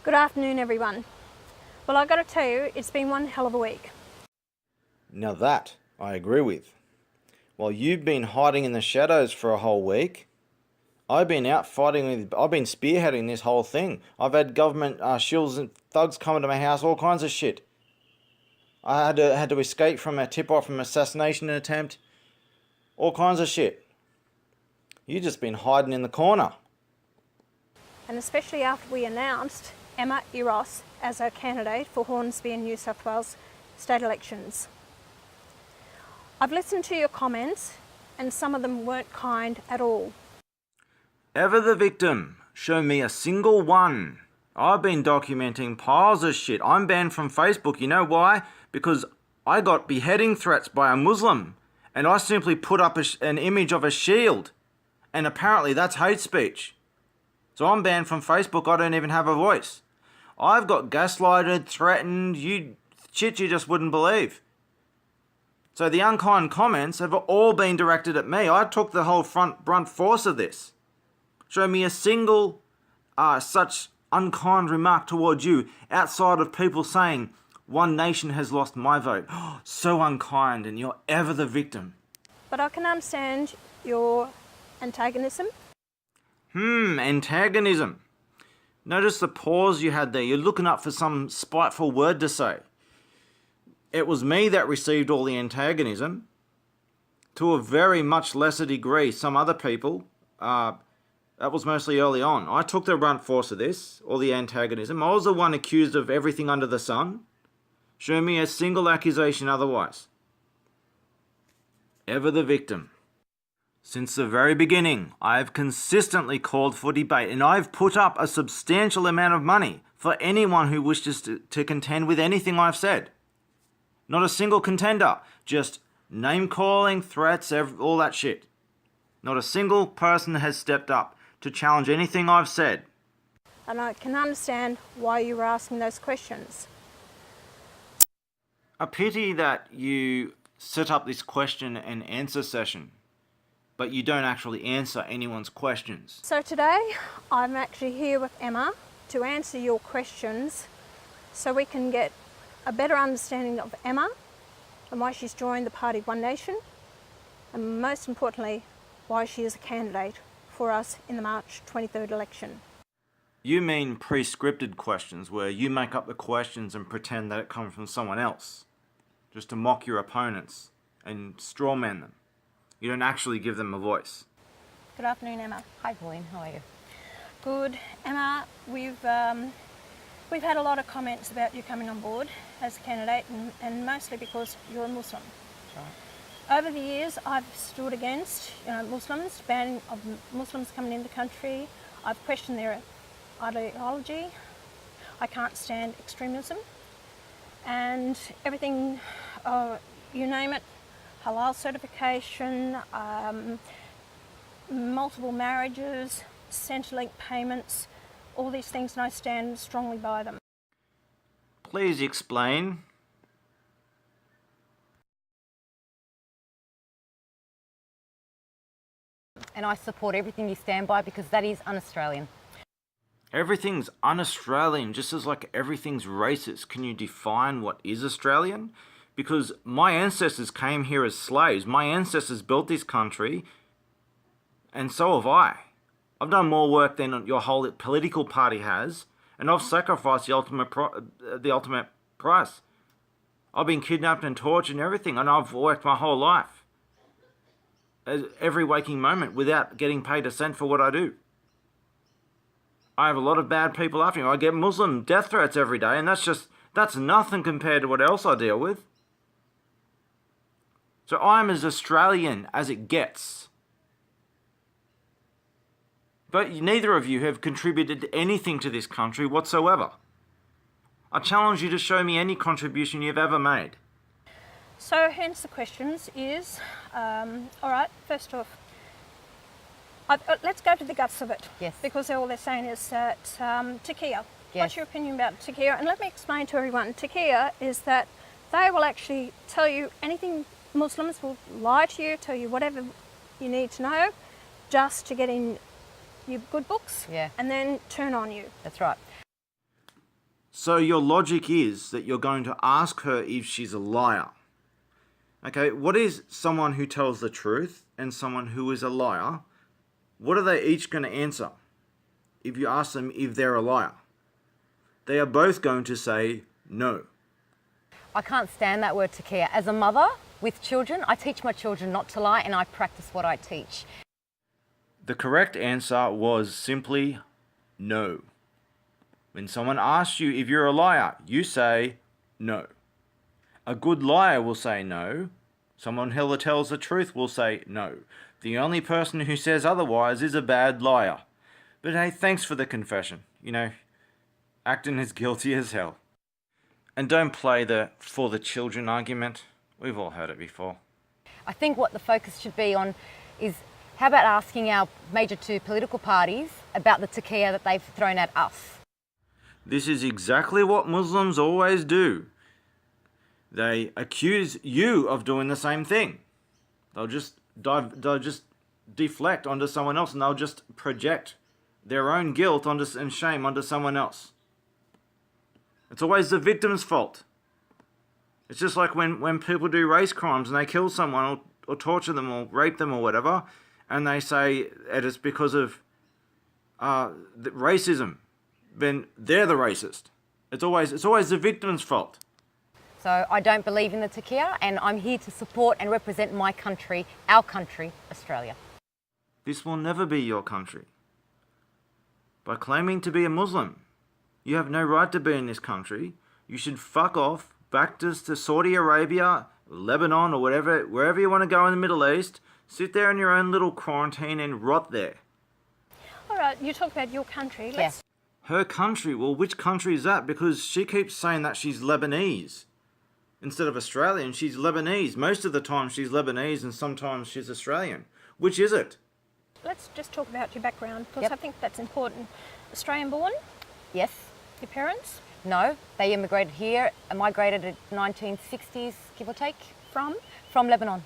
Good afternoon, everyone. Well, I've got to tell you, it's been one hell of a week. Now that I agree with. While you've been hiding in the shadows for a whole week, I've been out fighting I've been spearheading this whole thing. I've had government shills and thugs coming to my house, all kinds of shit. I had to escape from a tip-off from an assassination attempt, all kinds of shit. You've just been hiding in the corner. And especially after we announced Emma Eros as our candidate for Hornsby and New South Wales state elections. I've listened to your comments and some of them weren't kind at all. Ever the victim. Show me a single one. I've been documenting piles of shit. I'm banned from Facebook. You know why? Because I got beheading threats by a Muslim and I simply put up an image of a shield. And apparently that's hate speech. So I'm banned from Facebook. I don't even have a voice. I've got gaslighted, threatened, shit you just wouldn't believe. So the unkind comments have all been directed at me. I took the whole brunt force of this. Show me a single such unkind remark towards you outside of people saying, one nation has lost my vote. So unkind, and you're ever the victim. But I can understand your antagonism. Antagonism. Notice the pause you had there. You're looking up for some spiteful word to say. It was me that received all the antagonism. To a very much lesser degree, some other people, that was mostly early on. I took the brunt force of this, all the antagonism. I was the one accused of everything under the sun. Show me a single accusation otherwise. Ever the victim. Since the very beginning, I've consistently called for debate and I've put up a substantial amount of money for anyone who wishes to contend with anything I've said. Not a single contender, just name-calling, threats, all that shit. Not a single person has stepped up to challenge anything I've said. And I can understand why you were asking those questions. A pity that you set up this question and answer session, but you don't actually answer anyone's questions. So today, I'm actually here with Emma to answer your questions so we can get a better understanding of Emma and why she's joined the party One Nation, and most importantly, why she is a candidate for us in the March 23rd election. You mean pre-scripted questions where you make up the questions and pretend that it comes from someone else, just to mock your opponents and strawman them. You don't actually give them a voice. Good afternoon, Emma. Hi Pauline, how are you? Good. Emma, we've had a lot of comments about you coming on board as a candidate, and mostly because you're a Muslim. Right. Over the years, I've stood against Muslims, banning of Muslims coming into the country. I've questioned their ideology. I can't stand extremism. And everything, you name it, halal certification, multiple marriages, Centrelink payments, all these things, and I stand strongly by them. Please explain. And I support everything you stand by because that is un-Australian. Everything's un-Australian, just as like everything's racist. Can you define what is Australian? Because my ancestors came here as slaves. My ancestors built this country, and so have I. I've done more work than your whole political party has, and I've sacrificed the ultimate price. I've been kidnapped and tortured and everything, and I've worked my whole life, every waking moment, without getting paid a cent for what I do. I have a lot of bad people after me. I get Muslim death threats every day, and that's nothing compared to what else I deal with. So I'm as Australian as it gets. But neither of you have contributed anything to this country whatsoever. I challenge you to show me any contribution you've ever made. So hence the questions is, all right, first off, let's go to the guts of it. Yes. Because all they're saying is that takia. Yes. What's your opinion about takia? And let me explain to everyone, takia is that they will actually tell you anything. Muslims will lie to you, tell you whatever you need to know, just to get in your good books, Yeah. and then turn on you. That's right. So your logic is that you're going to ask her if she's a liar. Okay, what is someone who tells the truth and someone who is a liar? What are they each going to answer if you ask them if they're a liar? They are both going to say no. I can't stand that word takia. As a mother with children, I teach my children not to lie and I practice what I teach. The correct answer was simply no. When someone asks you if you're a liar, you say no. A good liar will say no. Someone who tells the truth will say no. The only person who says otherwise is a bad liar. But hey, thanks for the confession. You know, acting as guilty as hell. And don't play the for the children argument. We've all heard it before. I think what the focus should be on is how about asking our major two political parties about the takia that they've thrown at us? This is exactly what Muslims always do. They accuse you of doing the same thing. They'll just deflect onto someone else, and they'll just project their own guilt and shame onto someone else. It's always the victim's fault. It's just like when people do race crimes and they kill someone or torture them or rape them or whatever, and they say it's because of racism, then they're the racist. It's always the victim's fault. So I don't believe in the takia and I'm here to support and represent my country, our country, Australia. This will never be your country. By claiming to be a Muslim, you have no right to be in this country. You should fuck off back to Saudi Arabia, Lebanon or wherever you want to go in the Middle East. Sit there in your own little quarantine and rot there. All right, you talk about your country. Yes. Her country? Well, which country is that? Because she keeps saying that she's Lebanese instead of Australian. She's Lebanese. Most of the time she's Lebanese and sometimes she's Australian. Which is it? Let's just talk about your background because Yep. I think that's important. Australian born, Yes. your parents, No. They immigrated here, migrated in 1960s, give or take, from from Lebanon.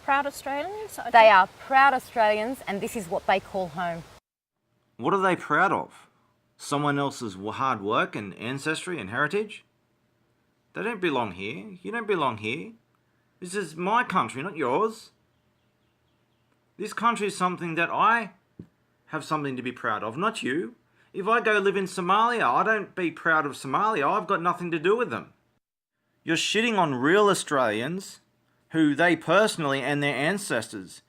proud Australians. They are proud Australians and this is what they call home. What are they proud of? Someone else's hard work and ancestry and heritage? They don't belong here. You don't belong here. This is my country, not yours. This country is something that I have something to be proud of, not you. If I go live in Somalia, I don't be proud of Somalia. I've got nothing to do with them. You're shitting on real Australians who they personally and their ancestors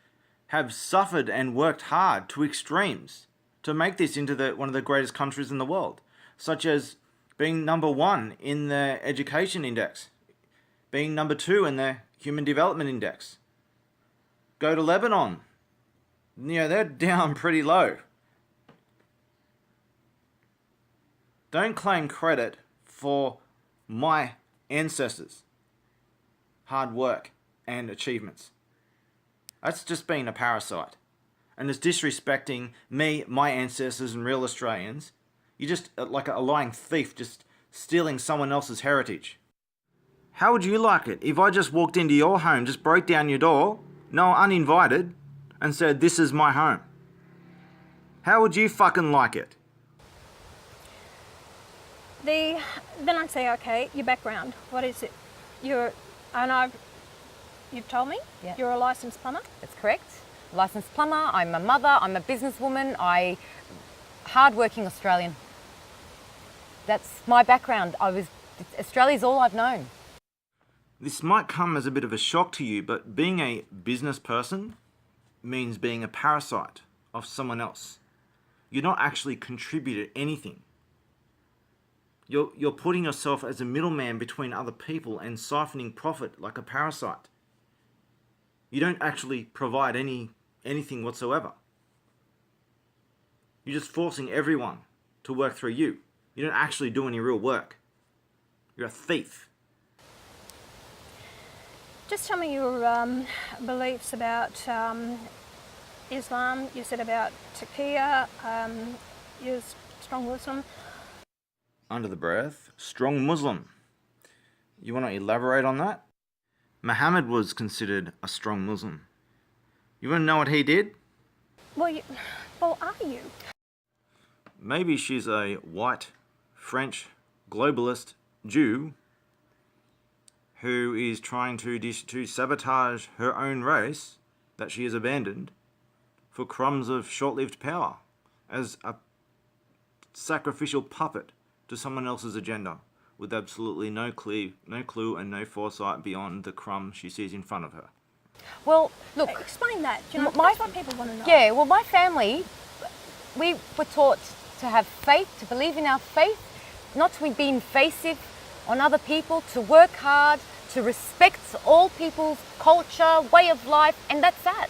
have suffered and worked hard to extremes to make this into one of the greatest countries in the world, such as being number 1 in the education index, being number 2 in the human development index. Go to Lebanon. You know, they're down pretty low. Don't claim credit for my ancestors' hard work and achievements. That's just being a parasite. And it's disrespecting me, my ancestors, and real Australians. You're just like a lying thief, just stealing someone else's heritage. How would you like it if I just walked into your home, just broke down your door, no uninvited, and said, "This is my home"? How would you fucking like it? Then I'd say, okay, your background. What is it? You've told me Yeah. you're a licensed plumber. That's correct. Licensed plumber, I'm a mother, I'm a businesswoman, hard-working Australian. That's my background. Australia's all I've known. This might come as a bit of a shock to you, but being a business person means being a parasite of someone else. You're not actually contributed anything. You're putting yourself as a middleman between other people and siphoning profit like a parasite. You don't actually provide anything whatsoever. You're just forcing everyone to work through you. You don't actually do any real work. You're a thief. Just tell me your beliefs about Islam. You said about takia. You're strong Muslim. Under the breath, strong Muslim. You want to elaborate on that? Muhammad was considered a strong Muslim. You want to know what he did? Well, are you? Maybe she's a white, French globalist Jew who is trying to sabotage her own race that she has abandoned for crumbs of short-lived power as a sacrificial puppet to someone else's agenda with absolutely no clue and no foresight beyond the crumb she sees in front of her. Well, look, Explain that. You know, My- that's what people want to know. yeah, well, my family, we were taught to have faith, to believe in our faith, not to be invasive on other people, to work hard, to respect all people's culture, way of life, and that's that.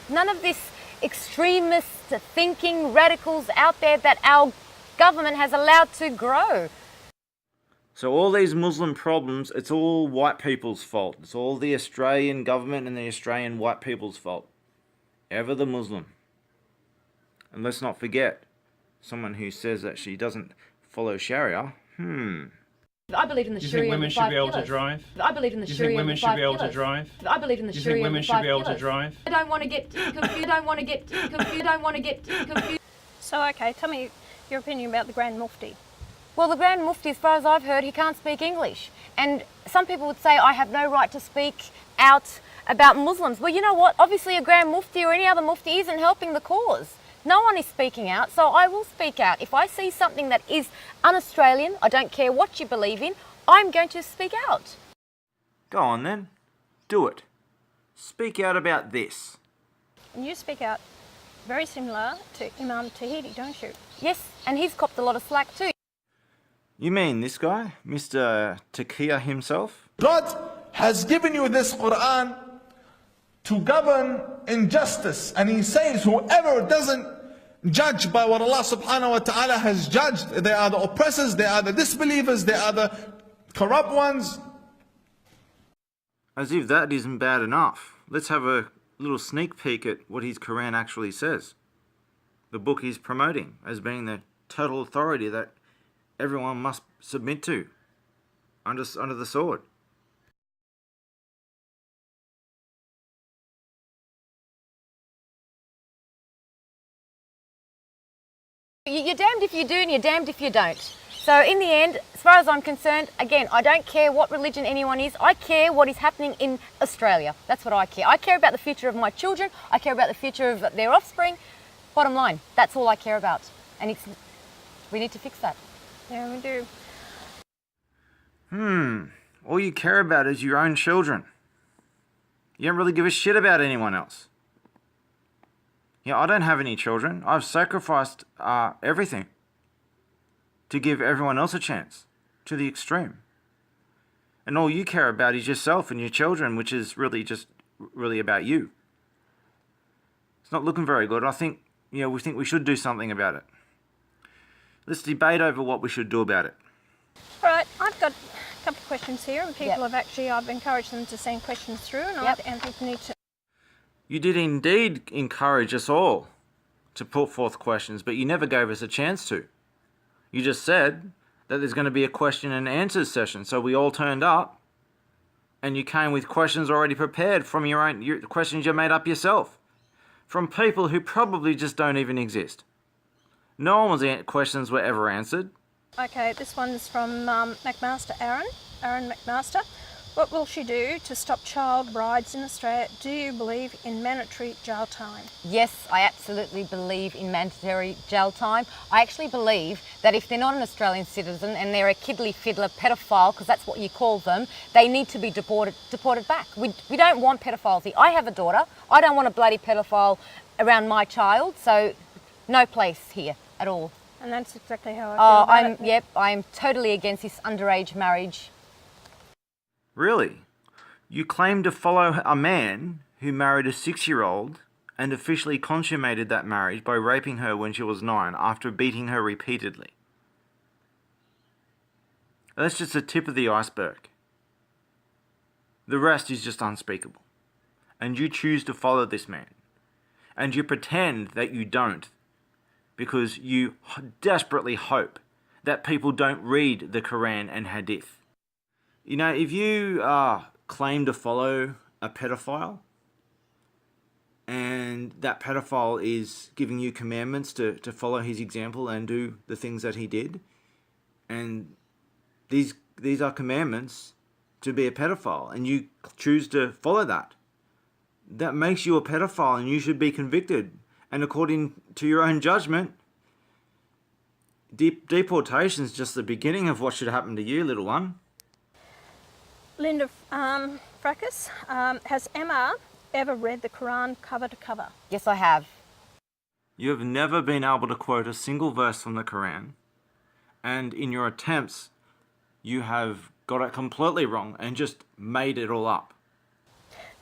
None of this extremist thinking radicals out there that our government has allowed to grow. So all these Muslim problems, it's all white people's fault. It's all the Australian government and the Australian white people's fault. Ever the Muslim. And let's not forget, someone who says that she doesn't follow Sharia, I believe in the Do you Sharia think women of the should five be able to pillars. drive? I believe in the Do you Sharia think of women the should five be able to pillars. drive? I believe in the Do you Sharia think of women the should five be able to pillars. drive? I don't want to get confused. I don't want to get confused. I don't want to get confused. So, okay, tell me your opinion about the Grand Mufti. Well, the Grand Mufti, as far as I've heard, he can't speak English. And some people would say, I have no right to speak out about Muslims. Well, you know what? Obviously, a Grand Mufti or any other Mufti isn't helping the cause. No one is speaking out, so I will speak out. If I see something that is un-Australian, I don't care what you believe in, I'm going to speak out. go on then, do it. Speak out about this. And you speak out very similar to Imam Tahiti, don't you? Yes, and he's copped a lot of slack too. You mean this guy, Mr. Taqiya himself? God has given you this Quran to govern injustice, and He says whoever doesn't judge by what Allah subhanahu wa ta'ala has judged, they are the oppressors, they are the disbelievers, they are the corrupt ones. As if that isn't bad enough, let's have a little sneak peek at what his Quran actually says. The book he's promoting as being the total authority that everyone must submit to under the sword. You're damned if you do and you're damned if you don't. So in the end, as far as I'm concerned, again, I don't care what religion anyone is. I care what is happening in Australia. That's what I care. I care about the future of my children. I care about the future of their offspring. Bottom line, that's all I care about. And we need to fix that. Yeah, we do. All you care about is your own children. You don't really give a shit about anyone else. Yeah, I don't have any children. I've sacrificed everything to give everyone else a chance, to the extreme. And all you care about is yourself and your children, which is really just really about you. It's not looking very good. I think, we think we should do something about it. Let's debate over what we should do about it. All right, I've got a couple of questions here, and people Yep. have actually, I've encouraged them to send questions through, and Yep. I think we need to. You did indeed encourage us all to put forth questions, but you never gave us a chance to. You just said that there's going to be a question and answers session, so we all turned up, and you came with questions already prepared from your questions you made up yourself, from people who probably just don't even exist. No one's questions were ever answered. Okay, this one's from McMaster Aaron McMaster. What will she do to stop child brides in Australia? Do you believe in mandatory jail time? Yes, I absolutely believe in mandatory jail time. I actually believe that if they're not an Australian citizen and they're a kiddly fiddler pedophile, because that's what you call them, they need to be deported back. We don't want pedophiles here. I have a daughter. I don't want a bloody pedophile around my child, so no place here at all. And that's exactly how I feel about it. I'm totally against this underage marriage. Really? You claim to follow a man who married a 6-year-old and officially consummated that marriage by raping her when she was 9 after beating her repeatedly. That's just the tip of the iceberg. The rest is just unspeakable. And you choose to follow this man. And you pretend that you don't, because you desperately hope that people don't read the Quran and Hadith. If you claim to follow a pedophile, and that pedophile is giving you commandments to follow his example and do the things that he did, and these are commandments to be a pedophile, and you choose to follow that. That makes you a pedophile, and you should be convicted. And according to your own judgment, deportation is just the beginning of what should happen to you, little one. Linda Fracas, has Emma ever read the Quran cover to cover? Yes, I have. You have never been able to quote a single verse from the Quran, and in your attempts, you have got it completely wrong and just made it all up.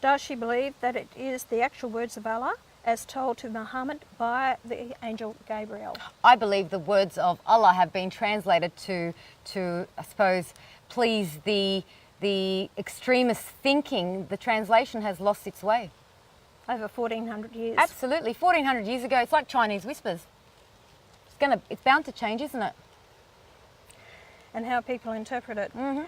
Does she believe that it is the actual words of Allah as told to Muhammad by the angel Gabriel? I believe the words of Allah have been translated to I suppose, please the extremist thinking. The translation has lost its way. Over 1400 years. Absolutely. 1400 years ago, it's like Chinese whispers. It's bound to change, isn't it? And how people interpret it. Mm-hmm.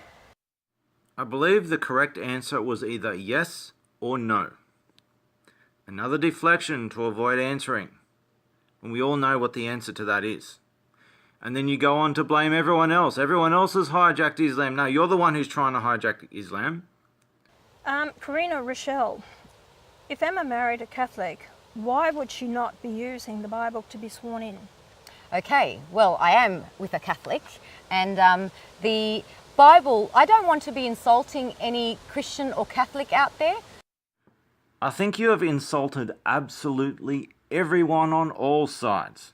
I believe the correct answer was either yes or no. Another deflection to avoid answering. And we all know what the answer to that is. And then you go on to blame everyone else. Everyone else has hijacked Islam. No, you're the one who's trying to hijack Islam. Karina Rochelle, if Emma married a Catholic, why would she not be using the Bible to be sworn in? Okay, well, I am with a Catholic, and the Bible, I don't want to be insulting any Christian or Catholic out there. I think you have insulted absolutely everyone on all sides.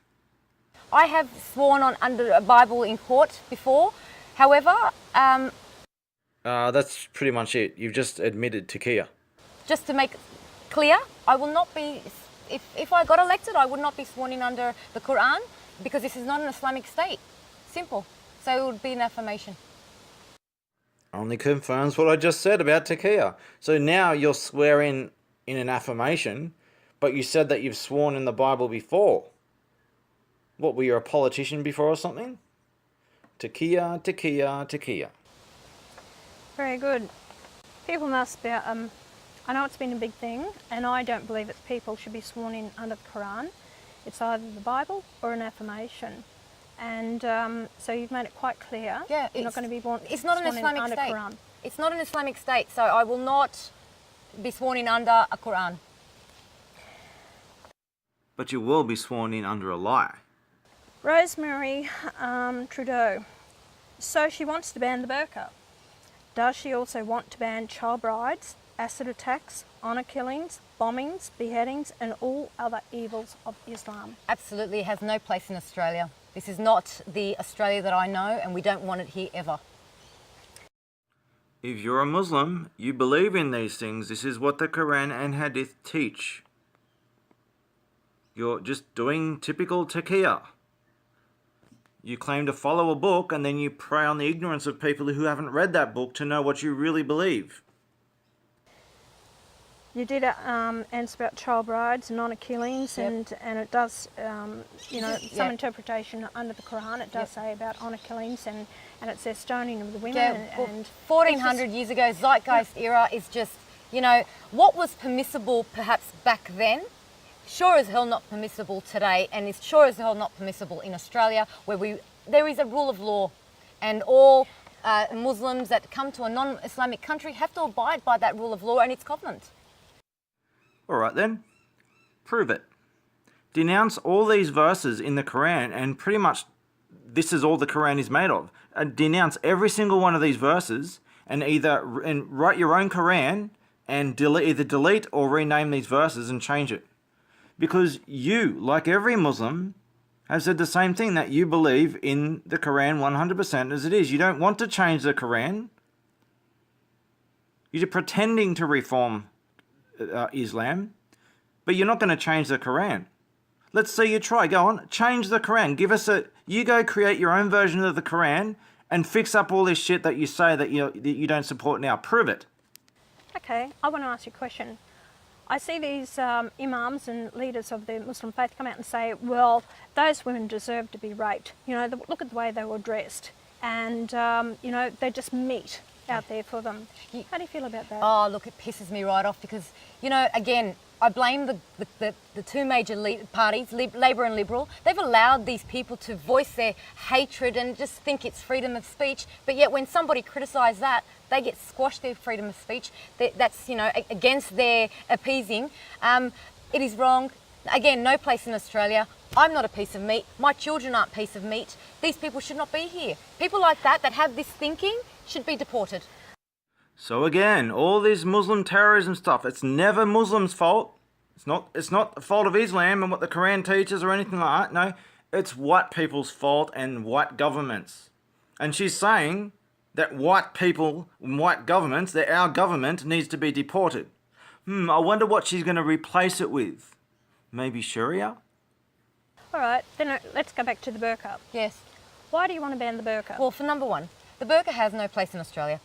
I have sworn on under a Bible in court before. However, that's pretty much it. You've just admitted Takia. just to make clear, I will not be, if I got elected, I would not be sworn in under the Quran, because this is not an Islamic state. Simple. So it would be an affirmation. Only confirms what I just said about Takia. So now you're swearing in an affirmation, but you said that you've sworn in the Bible before. What, were you a politician before or something? Takia, Takia, Takia. Very good. People must be, I know it's been a big thing, and I don't believe that people should be sworn in under the Quran. It's either the Bible or an affirmation. And so you've made it quite clear. Yeah, you're not going to be born. It's not an Islamic under state. Quran. It's not an Islamic state, so I will not be sworn in under a Quran. But you will be sworn in under a lie. Rosemary Trudeau. So she wants to ban the burqa. Does she also want to ban child brides, acid attacks, honour killings, bombings, beheadings, and all other evils of Islam? Absolutely, it has no place in Australia. This is not the Australia that I know, and we don't want it here ever. If you're a Muslim, you believe in these things. This is what the Quran and Hadith teach. You're just doing typical taqiyya. You claim to follow a book, and then you prey on the ignorance of people who haven't read that book to know what you really believe. You did answer about child brides and honour killings, Yep. and it does, you know, some Yeah. interpretation under the Quran. It does Yep. say about honour killings, and it says stoning of the women. Yeah, well, and 1400 years ago, Zeitgeist era is just, you know, what was permissible perhaps back then, sure as hell not permissible today, and is sure as hell not permissible in Australia, where there is a rule of law, and all Muslims that come to a non-Islamic country have to abide by that rule of law and its covenant. All right then, prove it. Denounce all these verses in the Quran, and pretty much this is all the Quran is made of. Denounce every single one of these verses, and write your own Quran and either delete or rename these verses and change it. Because you, like every Muslim, have said the same thing, that you believe in the Quran 100% as it is. You don't want to change the Quran. You're pretending to reform Islam, but you're not going to change the Quran. Let's see you try. Go on, change the Quran. You go create your own version of the Quran and fix up all this shit that you say that you don't support now. Prove it. Okay, I want to ask you a question. I see these imams and leaders of the Muslim faith come out and say, well, those women deserve to be raped. You know, look at the way they were dressed. And, you know, they're just meat out there for them. How do you feel about that? Oh, look, it pisses me right off because, you know, again, I blame the two major parties, Labor and Liberal. They've allowed these people to voice their hatred and just think it's freedom of speech. But yet when somebody criticises that, they get squashed their freedom of speech. That's, you know, against their appeasing. It is wrong. Again, no place in Australia. I'm not a piece of meat. My children aren't a piece of meat. These people should not be here. People like that have this thinking should be deported. So again, all this Muslim terrorism stuff, it's never Muslims' fault. It's not the fault of Islam and what the Quran teaches or anything like that. No, it's white people's fault and white governments. And she's saying that white people and white governments, that our government needs to be deported. I wonder what she's going to replace it with. Maybe Sharia? All right, then let's go back to the burqa. Yes. Why do you want to ban the burqa? Well, for number one, the burqa has no place in Australia.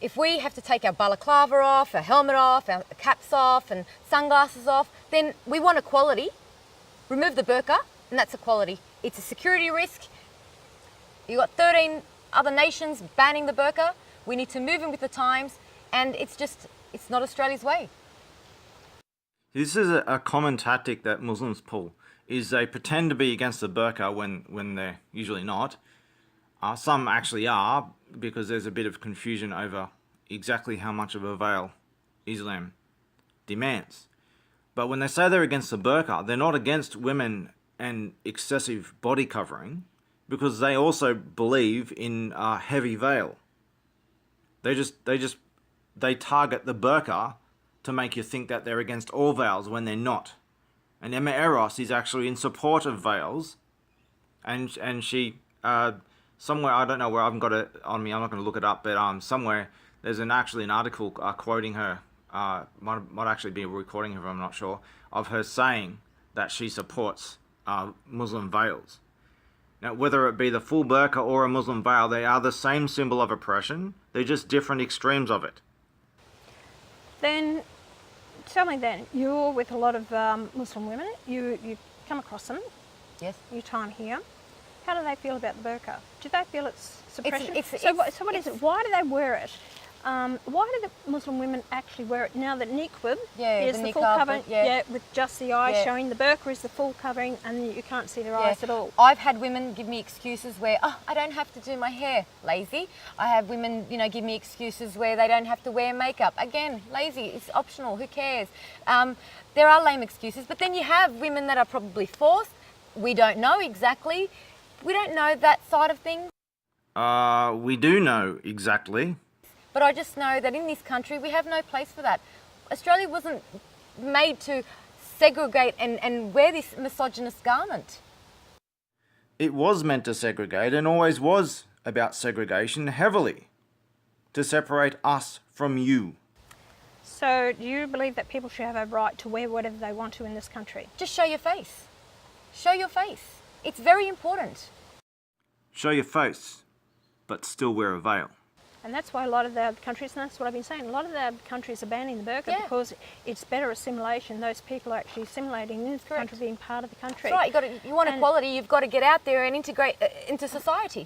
If we have to take our balaclava off, our helmet off, our caps off and sunglasses off, then we want equality. Remove the burqa and that's equality. It's a security risk. You've got 13 other nations banning the burqa. We need to move in with the times and it's not Australia's way. This is a common tactic that Muslims pull, is they pretend to be against the burqa when they're usually not. Some actually are, because there's a bit of confusion over exactly how much of a veil Islam demands. But when they say they're against the burqa, they're not against women and excessive body covering, because they also believe in a heavy veil. They target the burqa to make you think that they're against all veils when they're not. And Emma Eros is actually in support of veils, and she somewhere, I don't know where, I haven't got it on me, I'm not going to look it up, but somewhere there's actually an article quoting her, might actually be a recording of her, I'm not sure, of her saying that she supports Muslim veils. Now, whether it be the full burqa or a Muslim veil, they are the same symbol of oppression, they're just different extremes of it. Then, tell me then, you're with a lot of Muslim women, you come across them, Yes. your time here. How do they feel about the burqa? Do they feel it's suppression? So what is it? Why do they wear it? Why do the Muslim women actually wear it now that niqab is the full covering, with just the eyes showing? The burqa is the full covering and you can't see their eyes at all. I've had women give me excuses where, I don't have to do my hair, lazy. I have women, give me excuses where they don't have to wear makeup. Again, lazy, it's optional, who cares? There are lame excuses, but then you have women that are probably forced. We don't know exactly. We don't know that side of things. We do know exactly. But I just know that in this country, we have no place for that. Australia wasn't made to segregate and wear this misogynist garment. It was meant to segregate and always was about segregation heavily, to separate us from you. So do you believe that people should have a right to wear whatever they want to in this country? Just show your face. Show your face. It's very important. Show your face, but still wear a veil. And that's why a lot of the countries, and that's what I've been saying, a lot of the countries are banning the burqa because it's better assimilation. Those people are actually assimilating in this country, being part of the country. That's right. You want equality, you've got to get out there and integrate into society.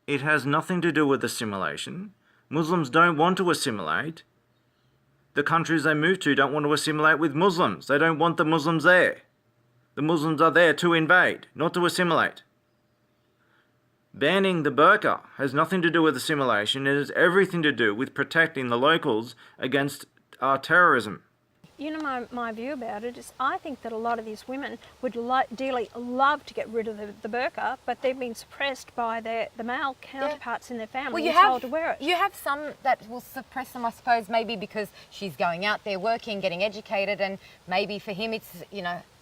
It has nothing to do with assimilation. Muslims don't want to assimilate. The countries they move to don't want to assimilate with Muslims. They don't want the Muslims there. The Muslims are there to invade, not to assimilate. Banning the burqa has nothing to do with assimilation. It has everything to do with protecting the locals against terrorism. You know, my view about it is I think that a lot of these women would dearly love to get rid of the burqa, but they've been suppressed by the male counterparts in their family and told to wear it. You have some that will suppress them, I suppose, maybe because she's going out there working, getting educated, and maybe for him it's,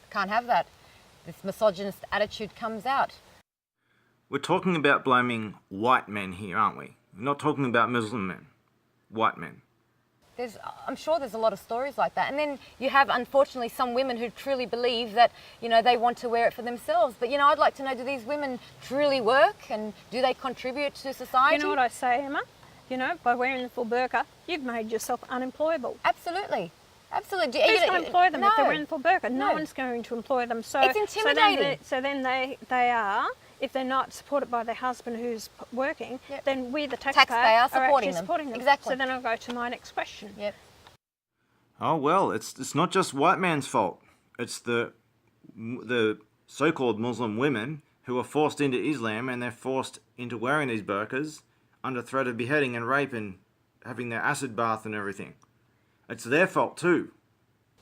can't have that. This misogynist attitude comes out. We're talking about blaming white men here, aren't we? We're not talking about Muslim men. White men. I'm sure there's a lot of stories like that. And then you have, unfortunately, some women who truly believe that, they want to wear it for themselves. But, I'd like to know, do these women truly work and do they contribute to society? You know what I say, Emma? By wearing the full burqa, you've made yourself unemployable. Absolutely. Absolutely. Who's going to employ them if they're wearing the full burqa? No. No one's going to employ them. So it's intimidating. So then they are, if they're not supported by their husband who's working, then we, the taxpayer, are actually supporting them. Exactly. So then I'll go to my next question. Yep. Oh well, it's not just white man's fault. It's the so-called Muslim women who are forced into Islam, and they're forced into wearing these burqas under threat of beheading and rape and having their acid bath and everything. It's their fault too.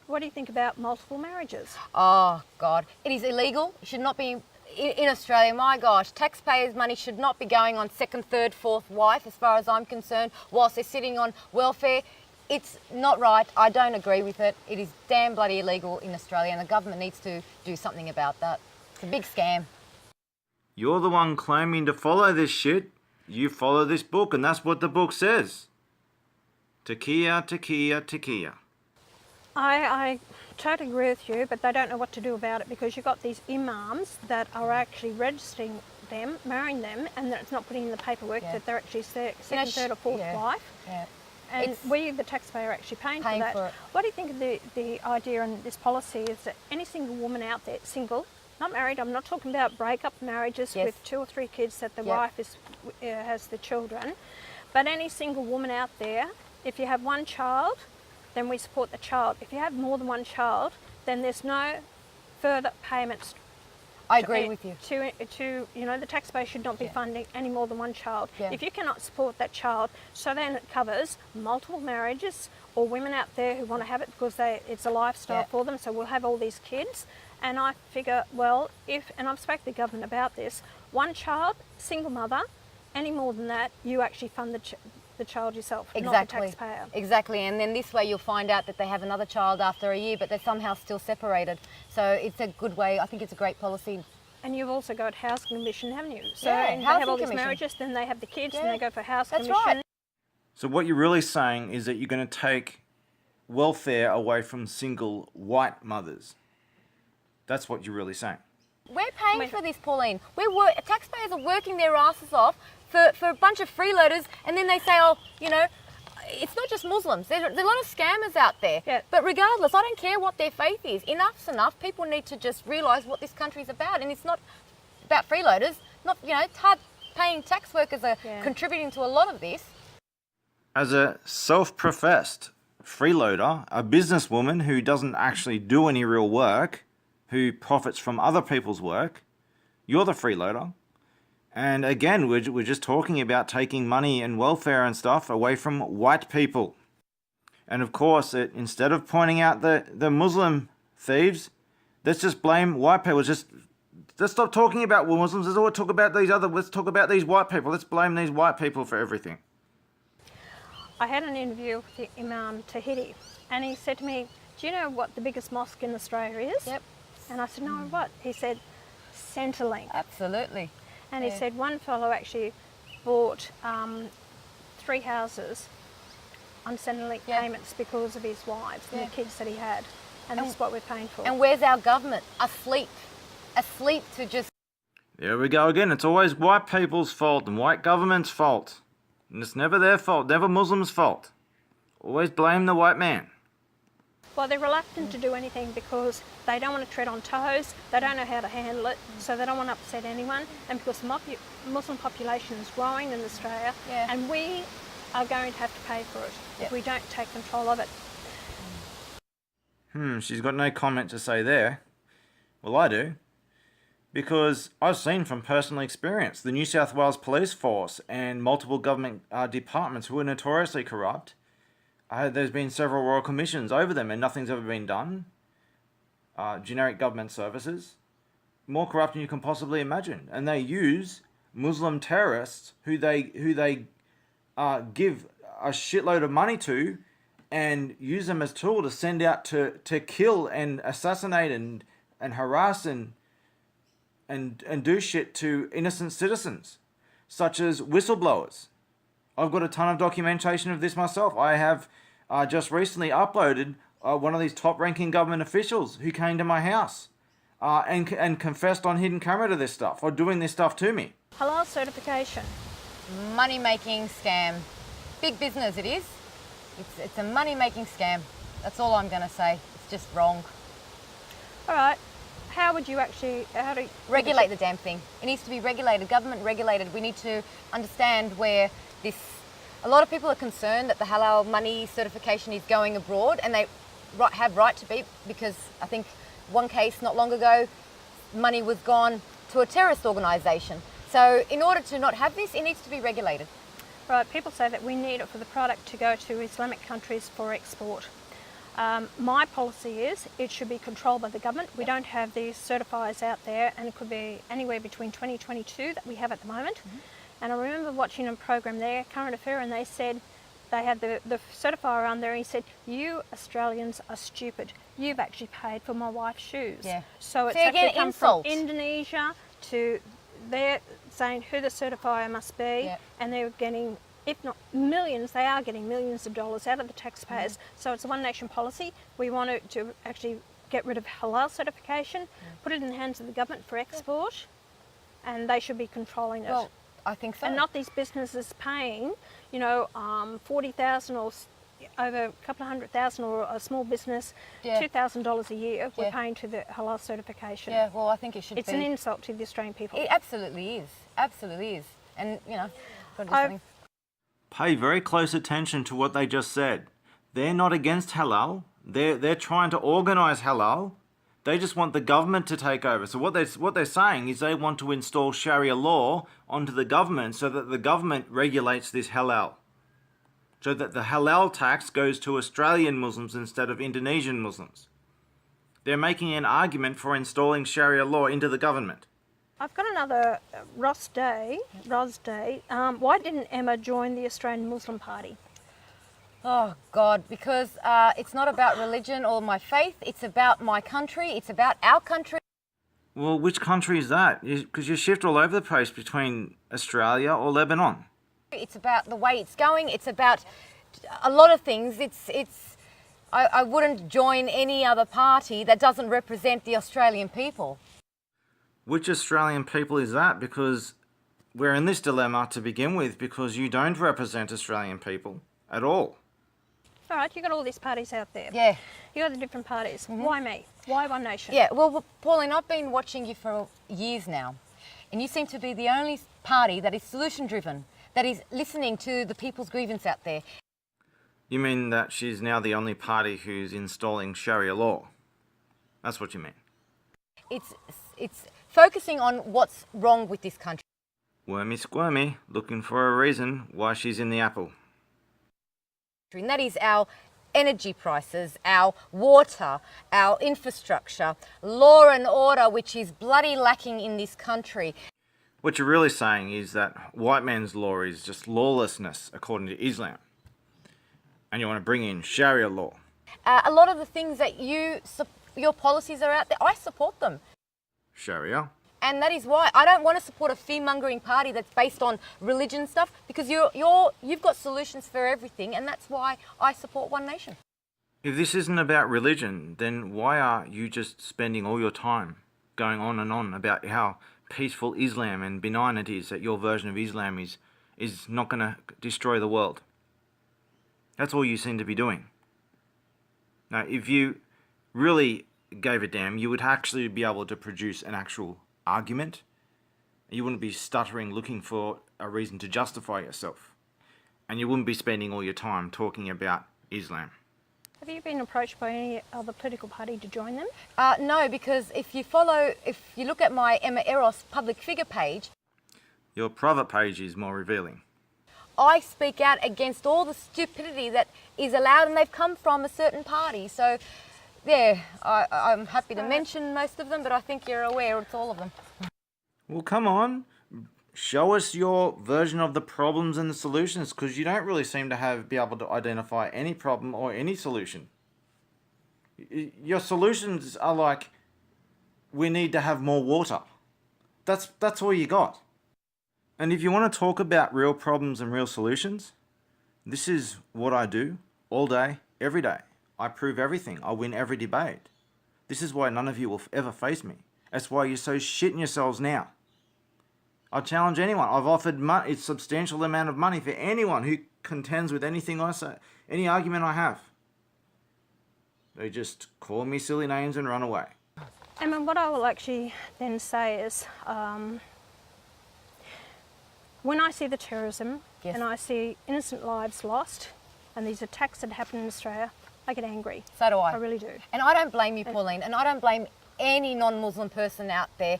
What do you think about multiple marriages? Oh, God. It is illegal. It should not be in Australia. My gosh, taxpayers' money should not be going on second, third, fourth wife, as far as I'm concerned, whilst they're sitting on welfare. It's not right. I don't agree with it. It is damn bloody illegal in Australia, and the government needs to do something about that. It's a big scam. You're the one claiming to follow this shit. You follow this book, and that's what the book says. Takia, takia, takia. I totally agree with you, but they don't know what to do about it because you've got these imams that are actually registering them, marrying them, and that it's not putting in the paperwork that they're actually second, third or fourth wife. Yeah. And we, the taxpayer, are actually paying for that. For it. What do you think of the idea and this policy is that any single woman out there, single, not married, I'm not talking about break-up marriages with 2 or 3 kids that the wife has the children, but any single woman out there, if you have one child, then we support the child. If you have more than one child, then there's no further payments. I agree with you. To the taxpayer should not be funding any more than one child. Yeah. If you cannot support that child, so then it covers multiple marriages or women out there who want to have it because it's a lifestyle for them. So we'll have all these kids, and I figure, well, and I've spoken to the government about this, one child, single mother, any more than that, you actually fund the child yourself, not the taxpayer. Exactly, and then this way you'll find out that they have another child after a year, but they're somehow still separated. So it's a good way. I think it's a great policy. And you've also got housing commission, haven't you? So Yeah, they housing have all these commission. marriages, then they have the kids, and they go for housing That's commission. right. So what you're really saying is that you're going to take welfare away from single white mothers. That's what you're really saying. We're paying for this, Pauline. Taxpayers are working their asses off for a bunch of freeloaders, and then they say, it's not just Muslims. There's a lot of scammers out there. Yeah. But regardless, I don't care what their faith is. Enough's enough. People need to just realise what this country's about, and it's not about freeloaders. It's hard paying tax workers are contributing to a lot of this. As a self-professed freeloader, a businesswoman who doesn't actually do any real work, who profits from other people's work, you're the freeloader. And again, we're just talking about taking money and welfare and stuff away from white people. And of course, instead of pointing out the Muslim thieves, let's just blame white people. Let's stop talking about Muslims. Let's talk about these white people. Let's blame these white people for everything. I had an interview with the Imam Tahiti, and he said to me, do you know what the biggest mosque in Australia is? Yep. And I said, no, what? He said, Centrelink. Absolutely. And he said one fellow actually bought 3 houses on Centrelink payments because of his wives and the kids that he had. And that's what we're paying for. And where's our government? Asleep to just... There we go again. It's always white people's fault and white government's fault. And it's never their fault, never Muslims' fault. Always blame the white man. Well, they're reluctant to do anything because they don't want to tread on toes, they don't know how to handle it, so they don't want to upset anyone. And because the Muslim population is growing in Australia, and we are going to have to pay for it if we don't take control of it. She's got no comment to say there. Well, I do. Because I've seen from personal experience the New South Wales Police Force and multiple government departments who are notoriously corrupt. There's been several royal commissions over them and nothing's ever been done. Generic government services. More corrupt than you can possibly imagine. And they use Muslim terrorists who they give a shitload of money to and use them as a tool to send out to kill and assassinate and harass and do shit to innocent citizens, such as whistleblowers. I've got a ton of documentation of this myself. I have just recently uploaded one of these top-ranking government officials who came to my house and confessed on hidden camera to this stuff, or doing this stuff to me. Halal certification. Money-making scam. Big business it is. It's a money-making scam. That's all I'm going to say. It's just wrong. All right. How would you regulate the damn thing? It needs to be regulated, government regulated. We need to understand where a lot of people are concerned that the halal money certification is going abroad, and have right to be, because I think one case not long ago, money was gone to a terrorist organisation. So in order to not have this, it needs to be regulated. Right, people say that we need it for the product to go to Islamic countries for export. My policy is it should be controlled by the government. We don't have these certifiers out there, and it could be anywhere between 2022 that we have at the moment. And I remember watching a program there, Current Affair, and they said they had the certifier on there, and he said, "You Australians are stupid. You've actually paid for my wife's shoes." Yeah. So it's See, again, actually come insult. from Indonesia to they're saying who the certifier must be, and they're getting, if not millions, they are getting millions of dollars out of the taxpayers. So it's a one nation policy. We want to actually get rid of halal certification, put it in the hands of the government for export, and they should be controlling it. Well, I think so. And not these businesses paying, 40,000 or over a couple of $100,000, or a small business, $2,000 a year we're paying to the halal certification. Yeah, well, I think it should It's be. an insult to the Australian people. It absolutely is. Absolutely is. And, got to do something. Pay very close attention to what they just said. They're not against halal. They're trying to organise halal. They just want the government to take over. So what they're saying is they want to install Sharia law onto the government so that the government regulates this halal. So that the halal tax goes to Australian Muslims instead of Indonesian Muslims. They're making an argument for installing Sharia law into the government. I've got another Ross Day. Why didn't Emma join the Australian Muslim Party? Oh, God, because it's not about religion or my faith. It's about my country. It's about our country. Well, which country is that? Because you shift all over the place between Australia or Lebanon. It's about the way it's going. It's about a lot of things. I wouldn't join any other party that doesn't represent the Australian people. Which Australian people is that? Because we're in this dilemma to begin with because you don't represent Australian people at all. All right, you got all these parties out there. Yeah. You got the different parties. Why me? Why One Nation? Yeah, well, Pauline, I've been watching you for years now, and you seem to be the only party that is solution-driven, that is listening to the people's grievance out there. You mean that she's now the only party who's installing Sharia law? That's what you mean? It's focusing on what's wrong with this country. Wormy squirmy, looking for a reason why she's in the apple. And that is our energy prices, our water, our infrastructure, law and order, which is bloody lacking in this country. What you're really saying is that white man's law is just lawlessness according to Islam. And you want to bring in Sharia law. A lot of the things that your policies are out there, I support them. Sharia? And that is why I don't want to support a fear-mongering party that's based on religion stuff, because you've got solutions for everything, and that's why I support One Nation. If this isn't about religion, then why are you just spending all your time going on and on about how peaceful Islam and benign it is, that your version of Islam is not going to destroy the world? That's all you seem to be doing. Now, if you really gave a damn, you would actually be able to produce an actual argument. You wouldn't be stuttering looking for a reason to justify yourself. And you wouldn't be spending all your time talking about Islam. Have you been approached by any other political party to join them? No, because if you look at my Emma Eros public figure page, your private page is more revealing. I speak out against all the stupidity that is allowed, and they've come from a certain party. So, yeah, I'm happy to mention most of them, but I think you're aware it's all of them. Well, come on. Show us your version of the problems and the solutions, because you don't really seem to be able to identify any problem or any solution. Your solutions are like, we need to have more water. That's all you got. And if you want to talk about real problems and real solutions, this is what I do all day, every day. I prove everything. I win every debate. This is why none of you will ever face me. That's why you're so shitting yourselves now. I challenge anyone. I've offered a substantial amount of money for anyone who contends with anything I say, any argument I have. They just call me silly names and run away. Emma, what I will actually then say is, when I see the terrorism and I see innocent lives lost and these attacks that happen in Australia, I get angry. So do I. I really do. And I don't blame you, Pauline, and I don't blame any non-Muslim person out there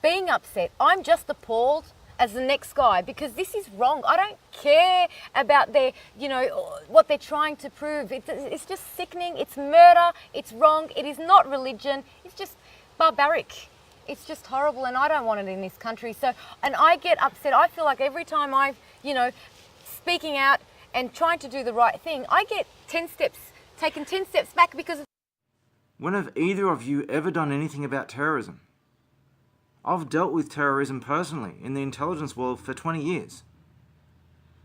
being upset. I'm just appalled as the next guy because this is wrong. I don't care about their, what they're trying to prove. It's just sickening. It's murder. It's wrong. It is not religion. It's just barbaric. It's just horrible, and I don't want it in this country. So, and I get upset. I feel like every time I'm, speaking out and trying to do the right thing, I get taken 10 steps back because of... When have either of you ever done anything about terrorism? I've dealt with terrorism personally in the intelligence world for 20 years.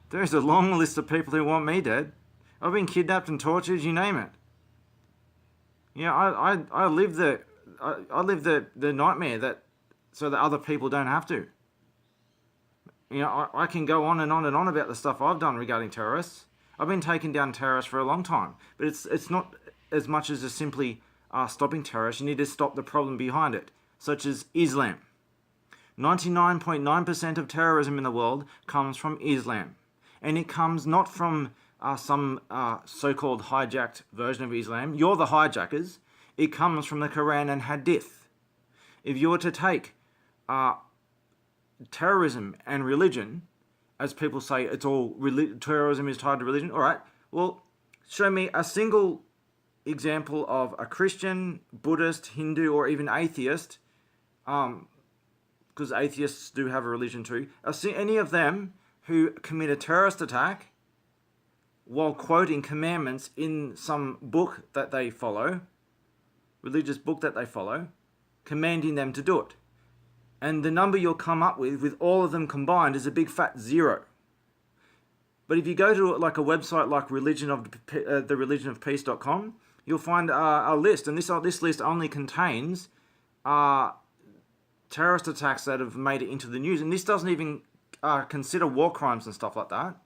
There's a long list of people who want me dead. I've been kidnapped and tortured, you name it. I live the nightmare so that other people don't have to. I can go on and on and on about the stuff I've done regarding terrorists. I've been taking down terrorists for a long time, but it's not as much as just simply stopping terrorists. You need to stop the problem behind it, such as Islam. 99.9% of terrorism in the world comes from Islam. And it comes not from some so-called hijacked version of Islam. You're the hijackers. It comes from the Quran and Hadith. If you were to take terrorism and religion, as people say, it's all terrorism is tied to religion. All right, well, show me a single example of a Christian, Buddhist, Hindu, or even atheist, because atheists do have a religion too. Any of them who commit a terrorist attack while quoting commandments in some book that they follow, religious book that they follow, commanding them to do it. And the number you'll come up with all of them combined, is a big fat 0. But if you go to like a website like thereligionofpeace.com, you'll find a list, and this list only contains terrorist attacks that have made it into the news, and this doesn't even consider war crimes and stuff like that.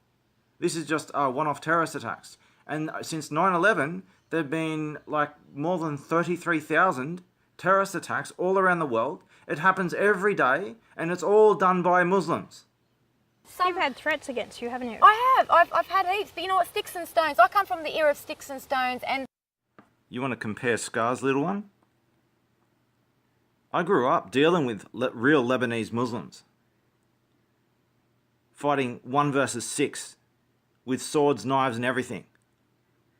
This is just one-off terrorist attacks. And since 9/11, there have been like more than 33,000 terrorist attacks all around the world. It happens every day, and it's all done by Muslims. You've had threats against you, haven't you? I have. I've had heaps. But you know what? Sticks and stones. I come from the era of sticks and stones. And You want to compare scars, little one? I grew up dealing with real Lebanese Muslims, fighting 1 versus 6 with swords, knives and everything,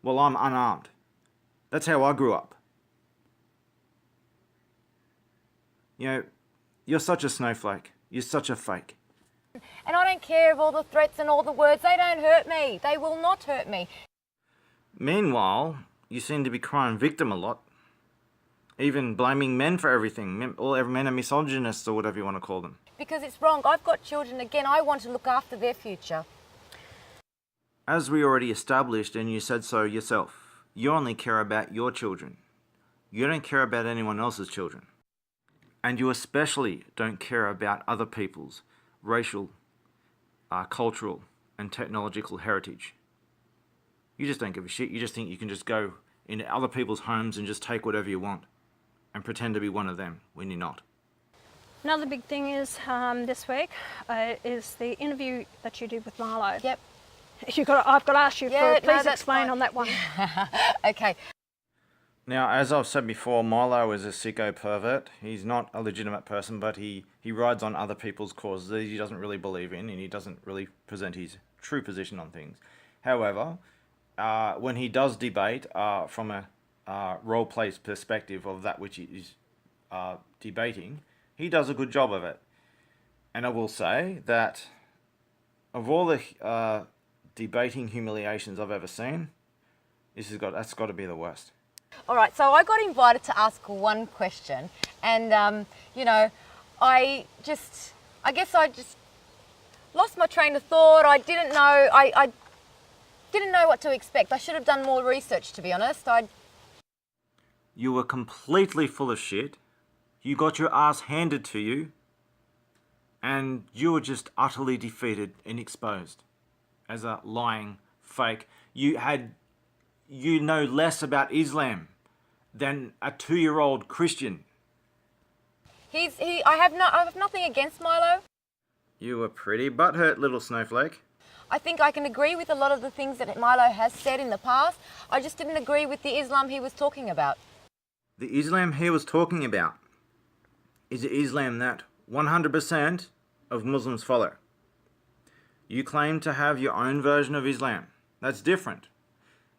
while I'm unarmed. That's how I grew up. You're such a snowflake. You're such a fake. And I don't care of all the threats and all the words. They don't hurt me. They will not hurt me. Meanwhile, you seem to be crying victim a lot. Even blaming men for everything. Men are misogynists or whatever you want to call them. Because it's wrong. I've got children. Again, I want to look after their future. As we already established, and you said so yourself, you only care about your children. You don't care about anyone else's children. And you especially don't care about other people's racial, cultural, and technological heritage. You just don't give a shit. You just think you can just go into other people's homes and just take whatever you want and pretend to be one of them when you're not. Another big thing is this week is the interview that you did with Marlo. Yep. I've got to ask you please explain on that one. Okay. Now, as I've said before, Milo is a sicko pervert. He's not a legitimate person, but he rides on other people's causes that he doesn't really believe in, and he doesn't really present his true position on things. However, when he does debate from a role-play perspective of that which he is debating, he does a good job of it. And I will say that of all the debating humiliations I've ever seen, that's got to be the worst. All right, so I got invited to ask one question, and I guess I just lost my train of thought. I didn't know. I didn't know what to expect. I should have done more research, to be honest. You were completely full of shit. You got your ass handed to you, and you were just utterly defeated and exposed as a lying fake. You know less about Islam than a 2-year-old Christian. I have nothing against Milo. You were pretty butthurt, little snowflake. I think I can agree with a lot of the things that Milo has said in the past. I just didn't agree with the Islam he was talking about. The Islam he was talking about is the Islam that 100% of Muslims follow. You claim to have your own version of Islam. That's different.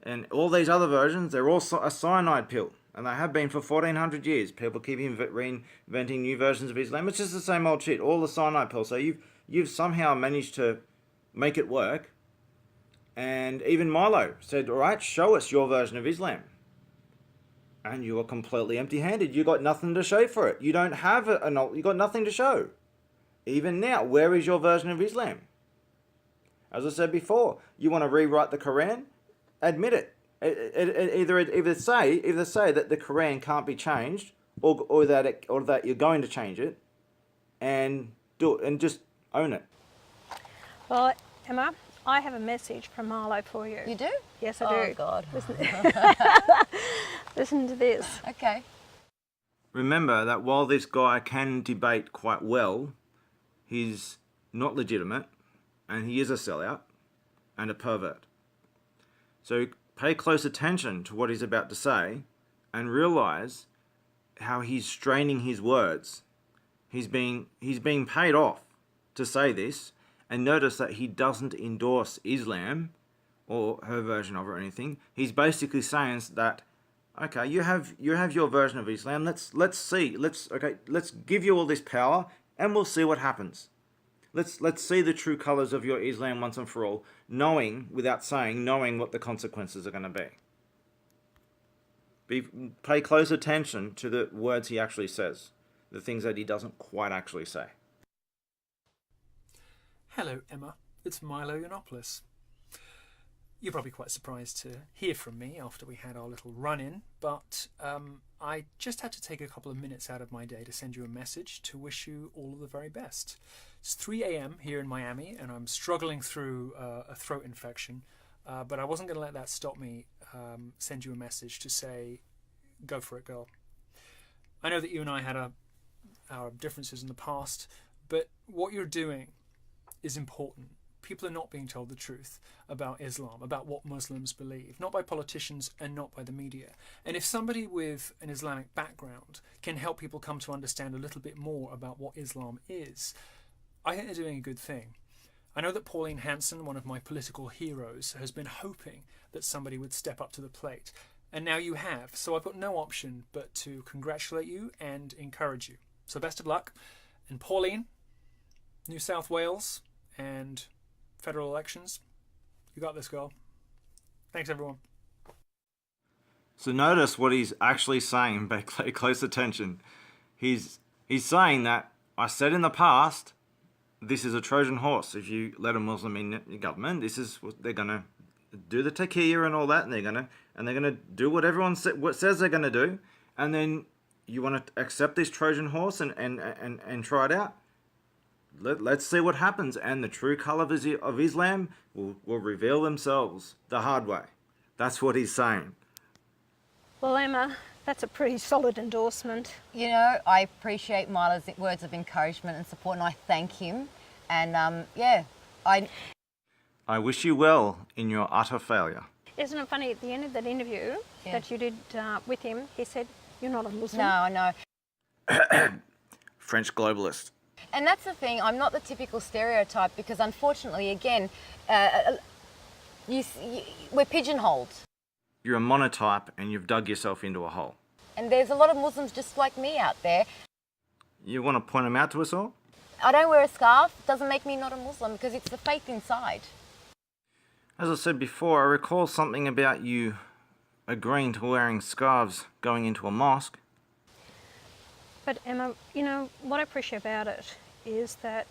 And all these other versions, they're all a cyanide pill. And they have been for 1400 years. People keep reinventing new versions of Islam. It's just the same old shit, all the cyanide pills. So you've somehow managed to make it work. And even Milo said, all right, show us your version of Islam. And you are completely empty-handed. You got nothing to show for it. You don't have you got nothing to show. Even now, where is your version of Islam? As I said before, you want to rewrite the Quran? Admit it. Either say that the Quran can't be changed, or that you're going to change it, and do it, and just own it. Well, Emma, I have a message from Milo for you. You do? Yes, I do. Oh, God. Listen to this. Okay. Remember that while this guy can debate quite well, he's not legitimate, and he is a sellout and a pervert. So pay close attention to what he's about to say and realize how he's straining his words. He's being paid off to say this, and notice that he doesn't endorse Islam or her version of it or anything. He's basically saying that, okay, you have your version of Islam. Let's see. Let's give you all this power and we'll see what happens. Let's see the true colours of your Islam once and for all, knowing what the consequences are going to be. Pay close attention to the words he actually says, the things that he doesn't quite actually say. Hello, Emma. It's Milo Yiannopoulos. You're probably quite surprised to hear from me after we had our little run-in, but I just had to take a couple of minutes out of my day to send you a message to wish you all of the very best. It's 3 a.m. here in Miami, and I'm struggling through a throat infection, but I wasn't going to let that stop me send you a message to say, go for it, girl. I know that you and I had our differences in the past, but what you're doing is important. People are not being told the truth about Islam, about what Muslims believe, not by politicians and not by the media. And if somebody with an Islamic background can help people come to understand a little bit more about what Islam is, I think they're doing a good thing. I know that Pauline Hanson, one of my political heroes, has been hoping that somebody would step up to the plate. And now you have. So I've got no option but to congratulate you and encourage you. So best of luck. And Pauline, New South Wales and federal elections, you got this, girl. Thanks, everyone. So notice what he's actually saying. Pay close attention. He's saying that I said in the past, this is a Trojan horse. If you let a Muslim in your government, this is what they're gonna do, the taqiyya and all that, and they're gonna do what everyone says they're gonna do, and then you want to accept this Trojan horse and try it out. Let's see what happens, and the true colour of Islam will reveal themselves the hard way. That's what he's saying. Well, Emma, that's a pretty solid endorsement. You know, I appreciate Milo's words of encouragement and support, and I thank him. And I wish you well in your utter failure. Isn't it funny, at the end of that interview that you did with him, he said, you're not a Muslim. No, I know. French globalist. And that's the thing, I'm not the typical stereotype because unfortunately, again, we're pigeonholed. You're a monotype and you've dug yourself into a hole. And there's a lot of Muslims just like me out there. You want to point them out to us all? I don't wear a scarf, doesn't make me not a Muslim because it's the faith inside. As I said before, I recall something about you agreeing to wearing scarves going into a mosque. But Emma, you know, what I appreciate about it is that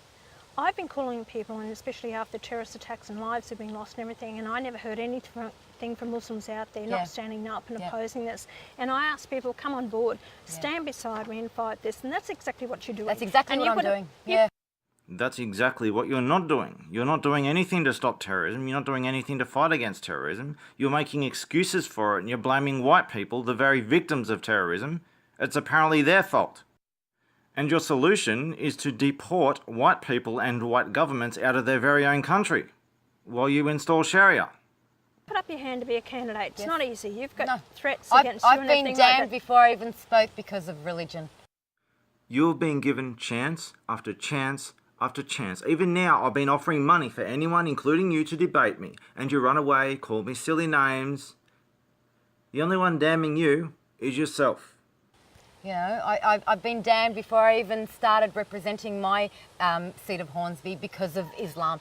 I've been calling people, and especially after terrorist attacks and lives have been lost and everything, and I never heard anything from Muslims out there not standing up and opposing this. And I ask people, come on board, stand beside me and fight this. And that's exactly what you're doing. That's exactly what I'm doing. That's exactly what you're not doing. You're not doing anything to stop terrorism. You're not doing anything to fight against terrorism. You're making excuses for it, and you're blaming white people, the very victims of terrorism. It's apparently their fault. And your solution is to deport white people and white governments out of their very own country. while you install Sharia. Put up your hand to be a candidate. It's Yes. not easy. You've got No. threats against you I've and been everything like damned that. before I even spoke because of religion. You've been given chance after chance after chance. Even now, I've been offering money for anyone, including you, to debate me. And you run away, call me silly names. The only one damning you is yourself. You know, I've been damned before I even started representing my seat of Hornsby because of Islam.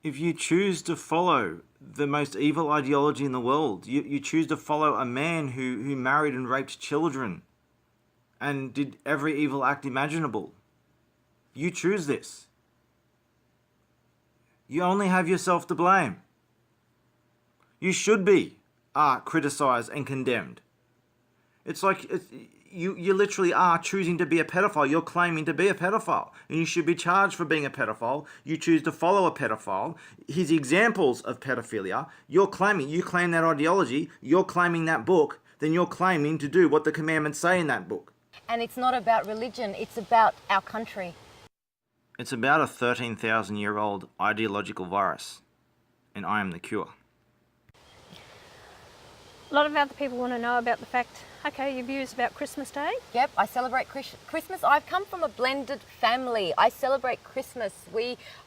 If you choose to follow the most evil ideology in the world, you choose to follow a man who married and raped children and did every evil act imaginable, you choose this. You only have yourself to blame. You should be criticised and condemned. It's like you literally are choosing to be a pedophile. You're claiming to be a pedophile, and you should be charged for being a pedophile. You choose to follow a pedophile. His examples of pedophilia, you claim that ideology, you're claiming that book, then you're claiming to do what the commandments say in that book. And it's not about religion, it's about our country. It's about a 13,000-year-old ideological virus, and I am the cure. A lot of other people want to know about the fact, okay, your views about Christmas Day. Yep, I celebrate Christmas. I've come from a blended family. I celebrate Christmas.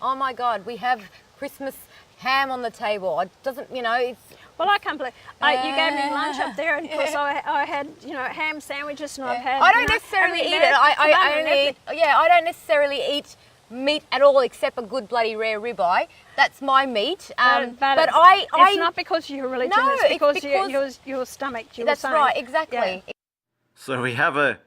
Oh my God, we have Christmas ham on the table. It doesn't, you know, it's... Well, I can't believe you gave me lunch up there, and of course I had, you know, ham sandwiches, and I've had. I don't necessarily eat it. I don't necessarily eat meat at all except a good bloody rare ribeye. That's my meat. But it's not because you're religious. No, it's because, because your stomach. You that's were saying. right, exactly. Yeah. So we have a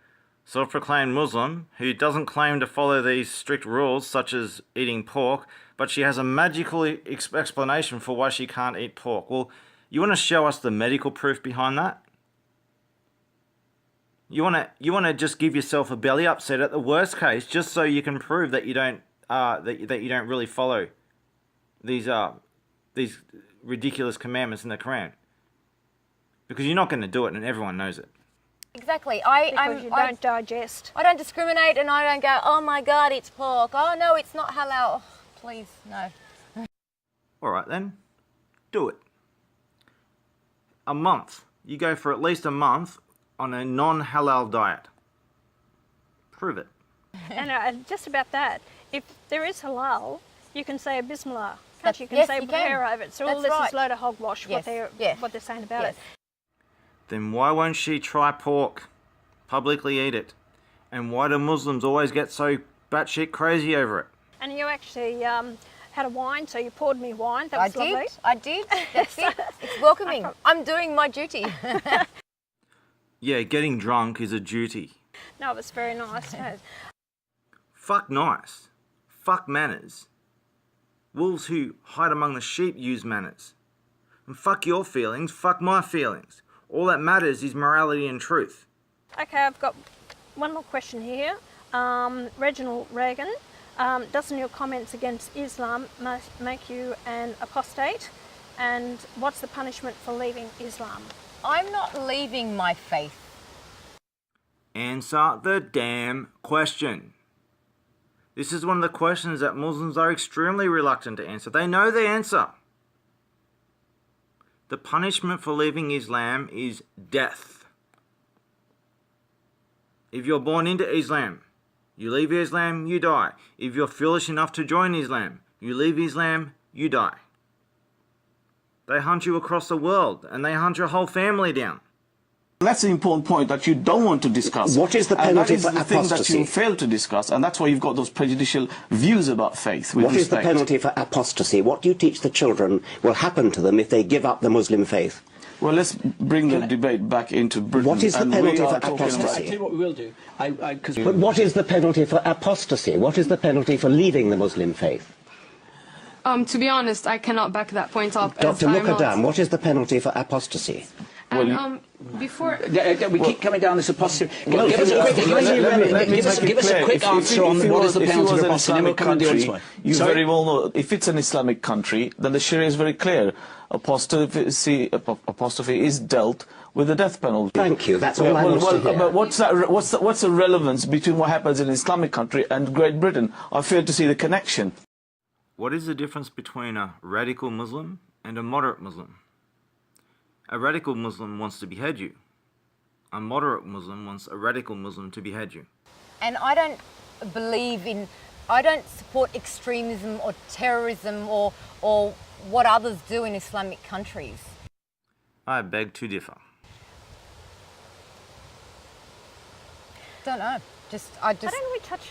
self-proclaimed Muslim who doesn't claim to follow these strict rules, such as eating pork, but she has a magical explanation for why she can't eat pork. Well, you want to show us the medical proof behind that? You want to just give yourself a belly upset at the worst case, just so you can prove that you don't that you don't really follow these ridiculous commandments in the Quran, because you're not going to do it, and everyone knows it. Exactly. Because you don't digest. I don't discriminate, and I don't go, oh my God, it's pork. Oh no, it's not halal. Oh, please, no. All right then, do it. A month. You go for at least a month on a non-halal diet. Prove it. And just about that, if there is halal, you can say a bismillah. Can't you? You can yes, say you prayer can. over it. So That's all this right. is a load of hogwash, Yes, what they're saying about yes. it. Then why won't she try pork? Publicly eat it? And why do Muslims always get so batshit crazy over it? And you actually had a wine, so you poured me wine. That was lovely. I did. That's it. It's welcoming. I'm doing my duty. Yeah, getting drunk is a duty. No, it was very nice. Fuck nice. Fuck manners. Wolves who hide among the sheep use manners. And fuck your feelings, fuck my feelings. All that matters is morality and truth. Okay, I've got one more question here. Reginald Reagan, doesn't your comments against Islam make you an apostate? And what's the punishment for leaving Islam? I'm not leaving my faith. Answer the damn question. This is one of the questions that Muslims are extremely reluctant to answer. They know the answer. The punishment for leaving Islam is death. If you're born into Islam, you leave Islam, you die. If you're foolish enough to join Islam, you leave Islam, you die. They hunt you across the world, and they hunt your whole family down. That's the important point that you don't want to discuss. What is the penalty for apostasy? That is the thing that you fail to discuss, and that's why you've got those prejudicial views about faith. What is the penalty for apostasy? What do you teach the children will happen to them if they give up the Muslim faith? Well, let's bring the debate back into Britain. What is the penalty for talking apostasy? about- I tell you what we will do. But what is the penalty for apostasy? What is the penalty for leaving the Muslim faith? To be honest, I cannot back that point up. Dr. Mukadam, what is the penalty for apostasy? And, before... We keep coming down this apostasy. Well, Give us a quick answer on what is the penalty for apostasy, and we'll come on the other one. You very well know, if it's an Islamic country, then the Sharia is very clear. Apostasy is dealt with the death penalty. Thank you, that's all I want to hear. But what's the relevance between what happens in an Islamic country and Great Britain? I fail to see the connection. What is the difference between a radical Muslim and a moderate Muslim? A radical Muslim wants to behead you. A moderate Muslim wants a radical Muslim to behead you. And I don't support extremism or terrorism or what others do in Islamic countries. I beg to differ. Don't know. Why don't we touch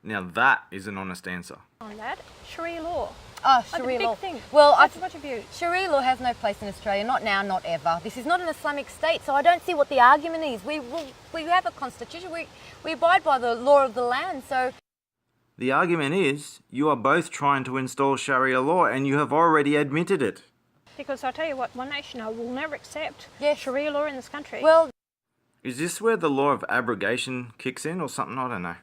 Now that is an honest answer. on that? Sharia law. Oh, Like a Sharia big law. thing. Well, What's your view? Sharia law has no place in Australia, not now, not ever. This is not an Islamic state, so I don't see what the argument is. We have a constitution, we abide by the law of the land, so... The argument is you are both trying to install Sharia law and you have already admitted it. Because I'll tell you what, One Nation I will never accept Yes. Sharia law in this country. Well, Is this where the law of abrogation kicks in or something? I don't know.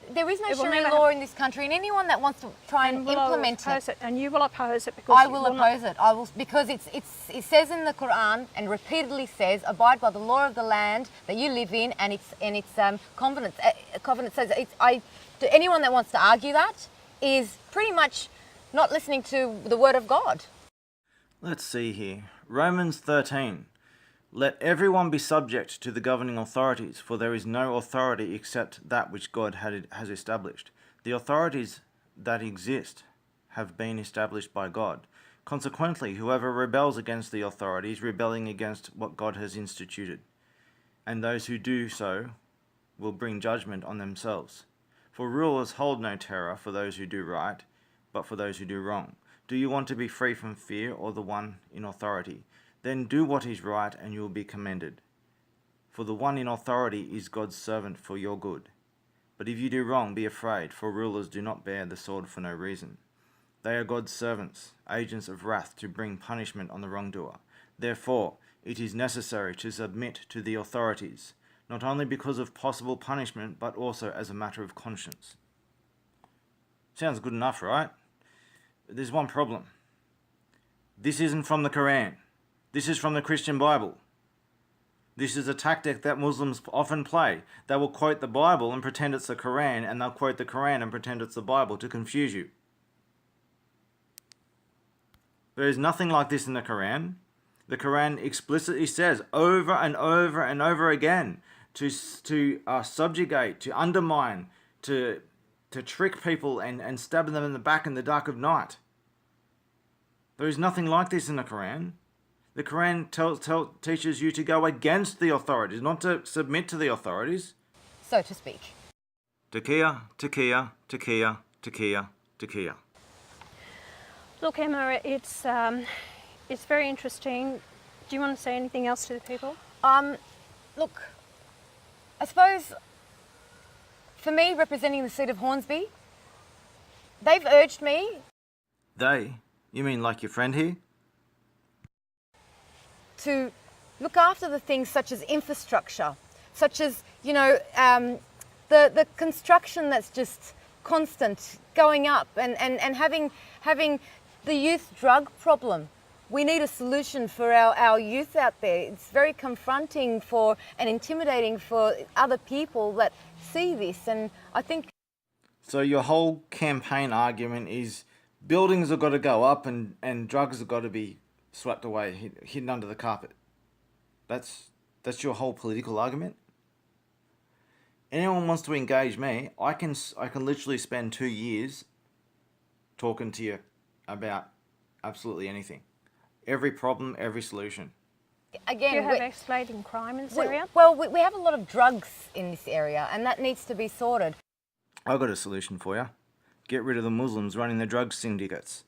there is no It will Sharia never law happen. in this country, and anyone that wants to try and Well, I will implement oppose it, and you will oppose it because I you will not- oppose it. I will, because it says in the Quran and repeatedly says, abide by the law of the land that you live in, and its covenants. Covenant says to anyone that wants to argue that is pretty much not listening to the word of God. Let's see here. Romans 13. Let everyone be subject to the governing authorities, for there is no authority except that which God has established. The authorities that exist have been established by God. Consequently, whoever rebels against the authorities, rebelling against what God has instituted, and those who do so will bring judgment on themselves. For rulers hold no terror for those who do right, but for those who do wrong. Do you want to be free from fear or the one in authority? Then do what is right and you will be commended. For the one in authority is God's servant for your good. But if you do wrong, be afraid, for rulers do not bear the sword for no reason. They are God's servants, agents of wrath to bring punishment on the wrongdoer. Therefore, it is necessary to submit to the authorities, not only because of possible punishment, but also as a matter of conscience. Sounds good enough, right? But there's one problem. This isn't from the Quran. This is from the Christian Bible. This is a tactic that Muslims often play. They will quote the Bible and pretend it's the Quran, and they'll quote the Quran and pretend it's the Bible to confuse you. There is nothing like this in the Quran. The Quran explicitly says over and over and over again to subjugate, to undermine, to trick people and stab them in the back in the dark of night. There is nothing like this in the Quran. The Quran teaches you to go against the authorities, not to submit to the authorities. So to speak. Takia, takia, takia, takia, takia. Look, Emma, it's very interesting. Do you want to say anything else to the people? Look, I suppose for me, representing the seat of Hornsby, they've urged me. They? You mean like your friend here? To look after the things such as infrastructure, such as, the construction that's just constant, going up, and having the youth drug problem. We need a solution for our youth out there. It's very confronting and intimidating for other people that see this, and I think... So your whole campaign argument is buildings have got to go up and drugs have got to be swept away, hidden under the carpet. That's your whole political argument? Anyone wants to engage me, I can literally spend 2 years talking to you about absolutely anything. Every problem, every solution. Again, Do you have escalating crime in this area? Well, we have a lot of drugs in this area, and that needs to be sorted. I've got a solution for you. Get rid of the Muslims running the drug syndicates.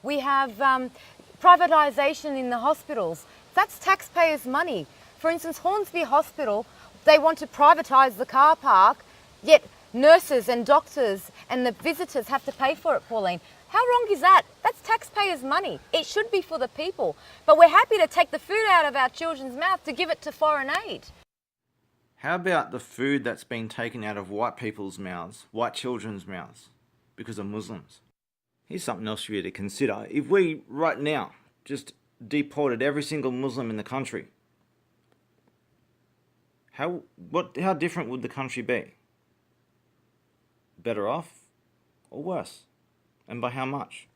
We have privatisation in the hospitals. That's taxpayers' money. For instance, Hornsby Hospital, they want to privatise the car park, yet nurses and doctors and the visitors have to pay for it, Pauline. How wrong is that? That's taxpayers' money. It should be for the people. But we're happy to take the food out of our children's mouth to give it to foreign aid. How about the food that's been taken out of white people's mouths, white children's mouths, because of Muslims? Here's something else for you to consider. If we, right now, just deported every single Muslim in the country, how different would the country be? Better off or worse? And by how much?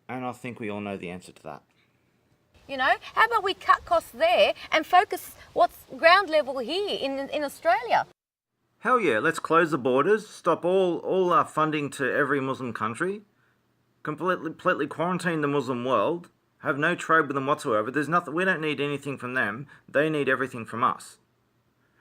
And I think we all know the answer to that. You know, how about we cut costs there and focus what's ground level here in Australia? Hell yeah, let's close the borders, stop all funding to every Muslim country, completely quarantine the Muslim world, have no trade with them whatsoever. There's nothing, we don't need anything from them, they need everything from us.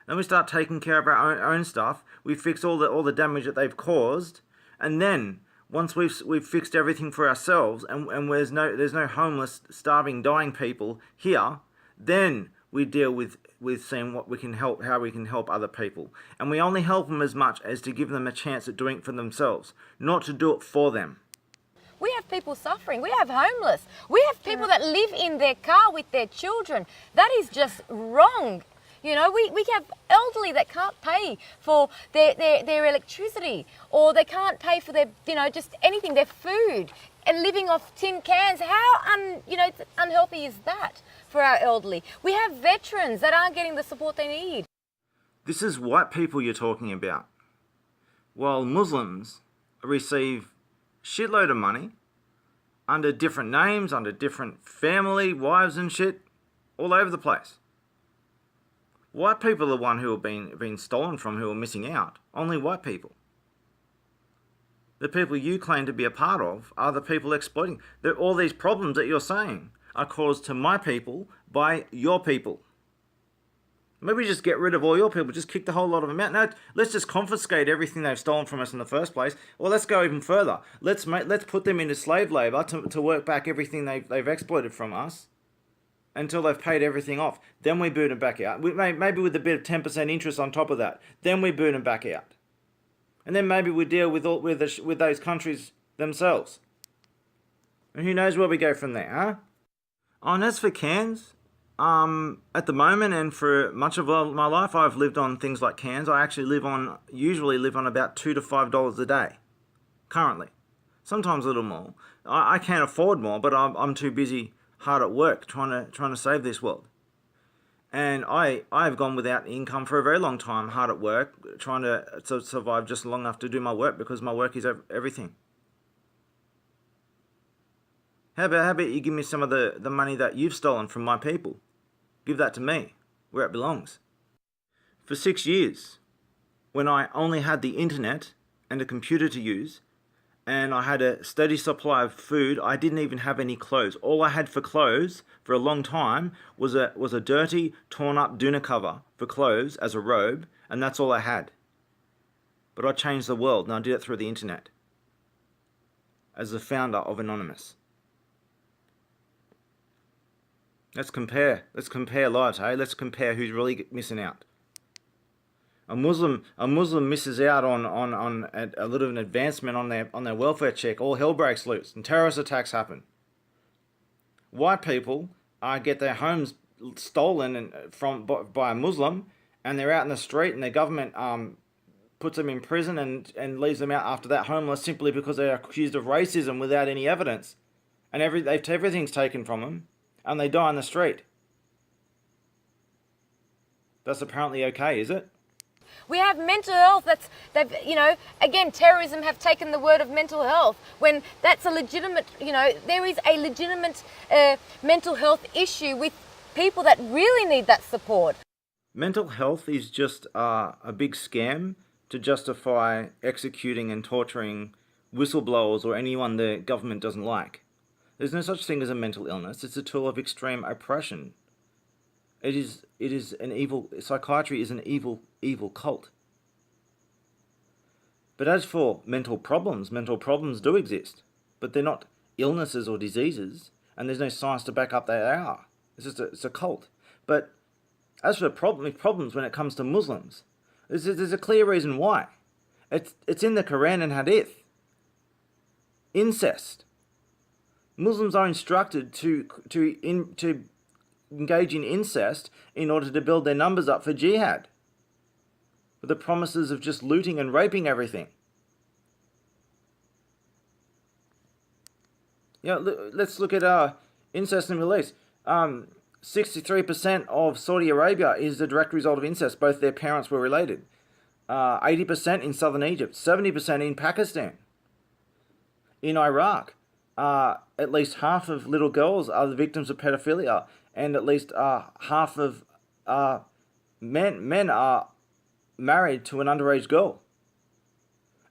Then we start taking care of our own stuff, we fix all the damage that they've caused, and then once we've fixed everything for ourselves and there's no homeless, starving, dying people here, then we deal with seeing what we can help, how we can help other people. And we only help them as much as to give them a chance at doing it for themselves, not to do it for them. We have people suffering. We have homeless. We have people that live in their car with their children. That is just wrong. You know, we have elderly that can't pay for their electricity, or they can't pay for their, you know, just anything, their food, and living off tin cans. How unhealthy is that for our elderly? We have veterans that aren't getting the support they need. This is white people you're talking about. While Muslims receive shitload of money under different names, under different family, wives and shit, all over the place. White people are the one who are being stolen from, who are missing out. Only white people. The people you claim to be a part of are the people exploiting. All these problems that you're saying are caused to my people by your people. Maybe just get rid of all your people, just kick the whole lot of them out. No, let's just confiscate everything they've stolen from us in the first place. Or let's go even further. Let's put them into slave labour to work back everything they've exploited from us until they've paid everything off. Then we boot them back out. Maybe with a bit of 10% interest on top of that. Then we boot them back out. And then maybe we deal with those countries themselves. And who knows where we go from there, huh? Oh, and as for cans, at the moment and for much of my life, I've lived on things like cans. I actually usually live on about $2 to $5 a day, currently. Sometimes a little more. I can't afford more, but I'm too busy, hard at work, trying to save this world. And I've gone without income for a very long time, hard at work, trying to survive just long enough to do my work, because my work is everything. How about you give me some of the money that you've stolen from my people? Give that to me, where it belongs. For 6 years, when I only had the internet and a computer to use, and I had a steady supply of food, I didn't even have any clothes. All I had for clothes for a long time was a dirty, torn up doona cover for clothes as a robe, and that's all I had. But I changed the world, and I did it through the internet, as the founder of Anonymous. Let's compare lives, hey? Let's compare who's really missing out. A Muslim misses out on a little of an advancement on their welfare check. All hell breaks loose and terrorist attacks happen. White people get their homes stolen by a Muslim, and they're out in the street, and the government puts them in prison and leaves them out after that homeless simply because they're accused of racism without any evidence, and everything's taken from them, and they die in the street. That's apparently okay, is it? We have mental health again, terrorism have taken the word of mental health when that's a legitimate, there is a legitimate mental health issue with people that really need that support. Mental health is just a big scam to justify executing and torturing whistleblowers or anyone the government doesn't like. There's no such thing as a mental illness. It's a tool of extreme oppression. It is an evil. Psychiatry is an evil cult. But as for mental problems do exist, but they're not illnesses or diseases, and there's no science to back up that they are. It's a cult. But as for problems when it comes to Muslims, there's a clear reason why. It's in the Quran and Hadith. Incest. Muslims are instructed to engage in incest in order to build their numbers up for jihad, with the promises of just looting and raping everything. Let's look at incest in the Middle East. 63% of Saudi Arabia is the direct result of incest. Both their parents were related. 80% in southern Egypt, 70% in Pakistan. in Iraq, at least half of little girls are the victims of pedophilia, and at least half of men are married to an underage girl.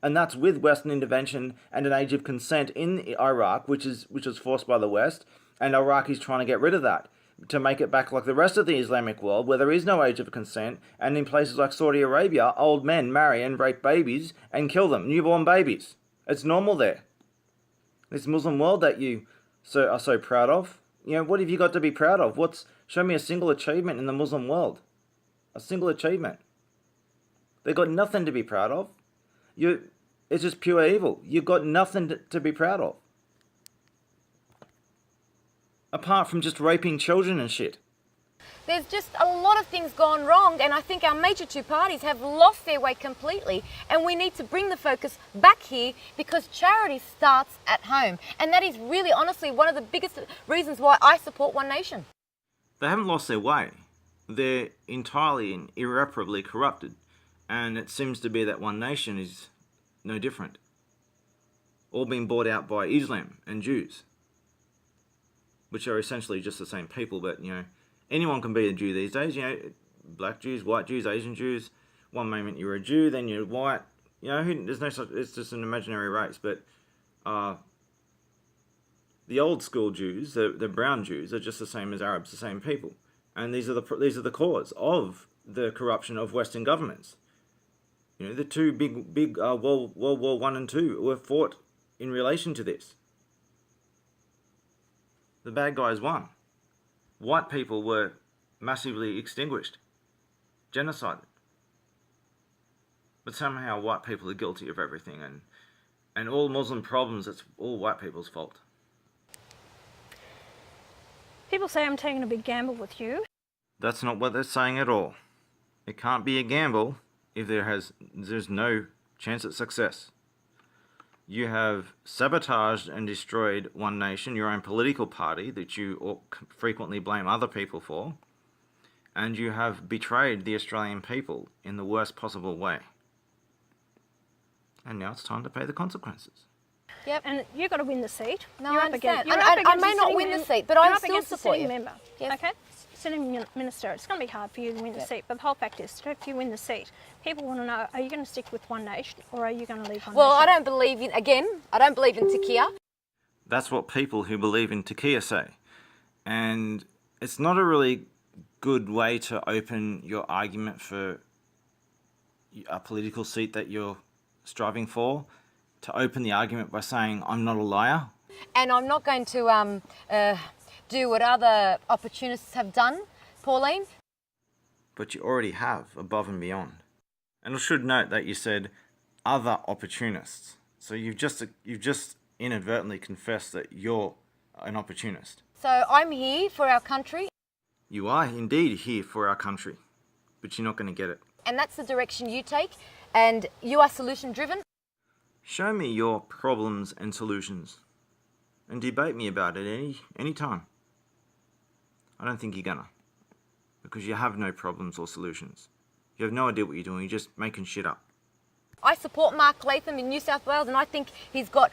And that's with Western intervention and an age of consent in Iraq, which was forced by the West, and Iraq is trying to get rid of that to make it back like the rest of the Islamic world, where there is no age of consent, and in places like Saudi Arabia, old men marry and rape babies and kill them, newborn babies. It's normal there. This Muslim world that you are so proud of, what have you got to be proud of? Show me a single achievement in the Muslim world. A single achievement. They've got nothing to be proud of. It's just pure evil. You've got nothing to be proud of. Apart from just raping children and shit. There's just a lot of things gone wrong, and I think our major two parties have lost their way completely, and we need to bring the focus back here, because charity starts at home, and that is really honestly one of the biggest reasons why I support One Nation. They haven't lost their way. They're entirely and irreparably corrupted, and it seems to be that One Nation is no different. All being bought out by Islam and Jews, which are essentially just the same people, but anyone can be a Jew these days. Black Jews, white Jews, Asian Jews. One moment you're a Jew, then you're white. There's no such. It's just an imaginary race. But the old school Jews, the brown Jews, are just the same as Arabs, the same people. And these are the cause of the corruption of Western governments. The two big World War I and II were fought in relation to this. The bad guys won. White people were massively extinguished, genocided. But somehow white people are guilty of everything, and all Muslim problems, it's all white people's fault. People say I'm taking a big gamble with you. That's not what they're saying at all. It can't be a gamble if there's no chance at success. You have sabotaged and destroyed One Nation, your own political party that you frequently blame other people for, and you have betrayed the Australian people in the worst possible way. And now it's time to pay the consequences. Yep, and you've got to win the seat. No, I understand. I may not win the seat, but I still support you. Member. Yes. Okay? Sitting minister, it's going to be hard for you to win the seat, but the whole fact is, if you win the seat, people want to know, are you going to stick with One Nation, or are you going to leave One Nation? Well, I don't believe in Takia. That's what people who believe in Takia say. And it's not a really good way to open your argument for a political seat that you're striving for, to open the argument by saying, I'm not a liar. And I'm not going to do what other opportunists have done, Pauline. But you already have, above and beyond. And I should note that you said other opportunists. So you've just inadvertently confessed that you're an opportunist. So I'm here for our country. You are indeed here for our country, but you're not going to get it. And that's the direction you take, and you are solution driven. Show me your problems and solutions, and debate me about it any time. I don't think you're gonna, because you have no problems or solutions. You have no idea what you're doing. You're just making shit up. I support Mark Latham in New South Wales, and I think he's got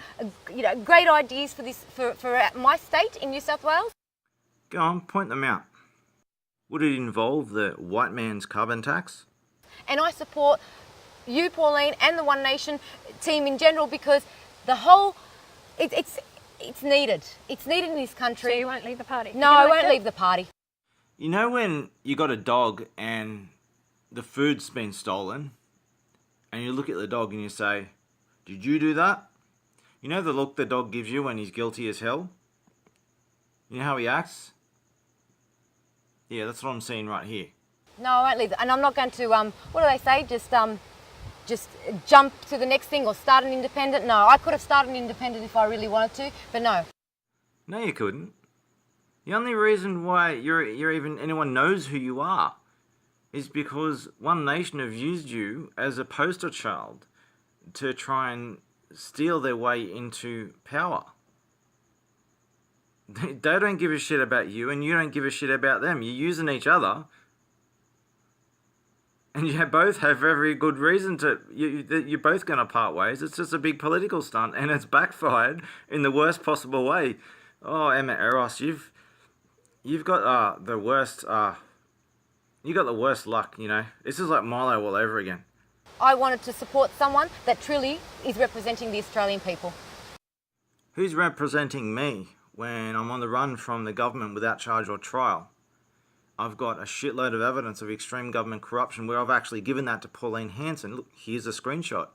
great ideas for my state in New South Wales. Go on, point them out. Would it involve the white man's carbon tax? And I support you, Pauline, and the One Nation team in general, because the whole it's needed. It's needed in this country. So you won't leave the party? No, I won't leave the party. You know when you got a dog and the food's been stolen, and you look at the dog and you say, did you do that? You know the look the dog gives you when he's guilty as hell? You know how he acts? Yeah, that's what I'm seeing right here. No, I won't leave. And I'm not going to, what do they say? Just jump to the next thing or start an independent? No, I could have started an independent if I really wanted to, but no. No, you couldn't. The only reason why you're even anyone knows who you are is because One Nation have used you as a poster child to try and steal their way into power. They don't give a shit about you, and you don't give a shit about them. You're using each other, And you both have every good reason to. You're both going to part ways. It's just a big political stunt, and it's backfired in the worst possible way. Oh, Emma Eros, you've got the worst. You got the worst luck. You know, this is like Milo all over again. I wanted to support someone that truly is representing the Australian people. Who's representing me when I'm on the run from the government without charge or trial? I've got a shitload of evidence of extreme government corruption where I've actually given that to Pauline Hanson. Look, here's a screenshot.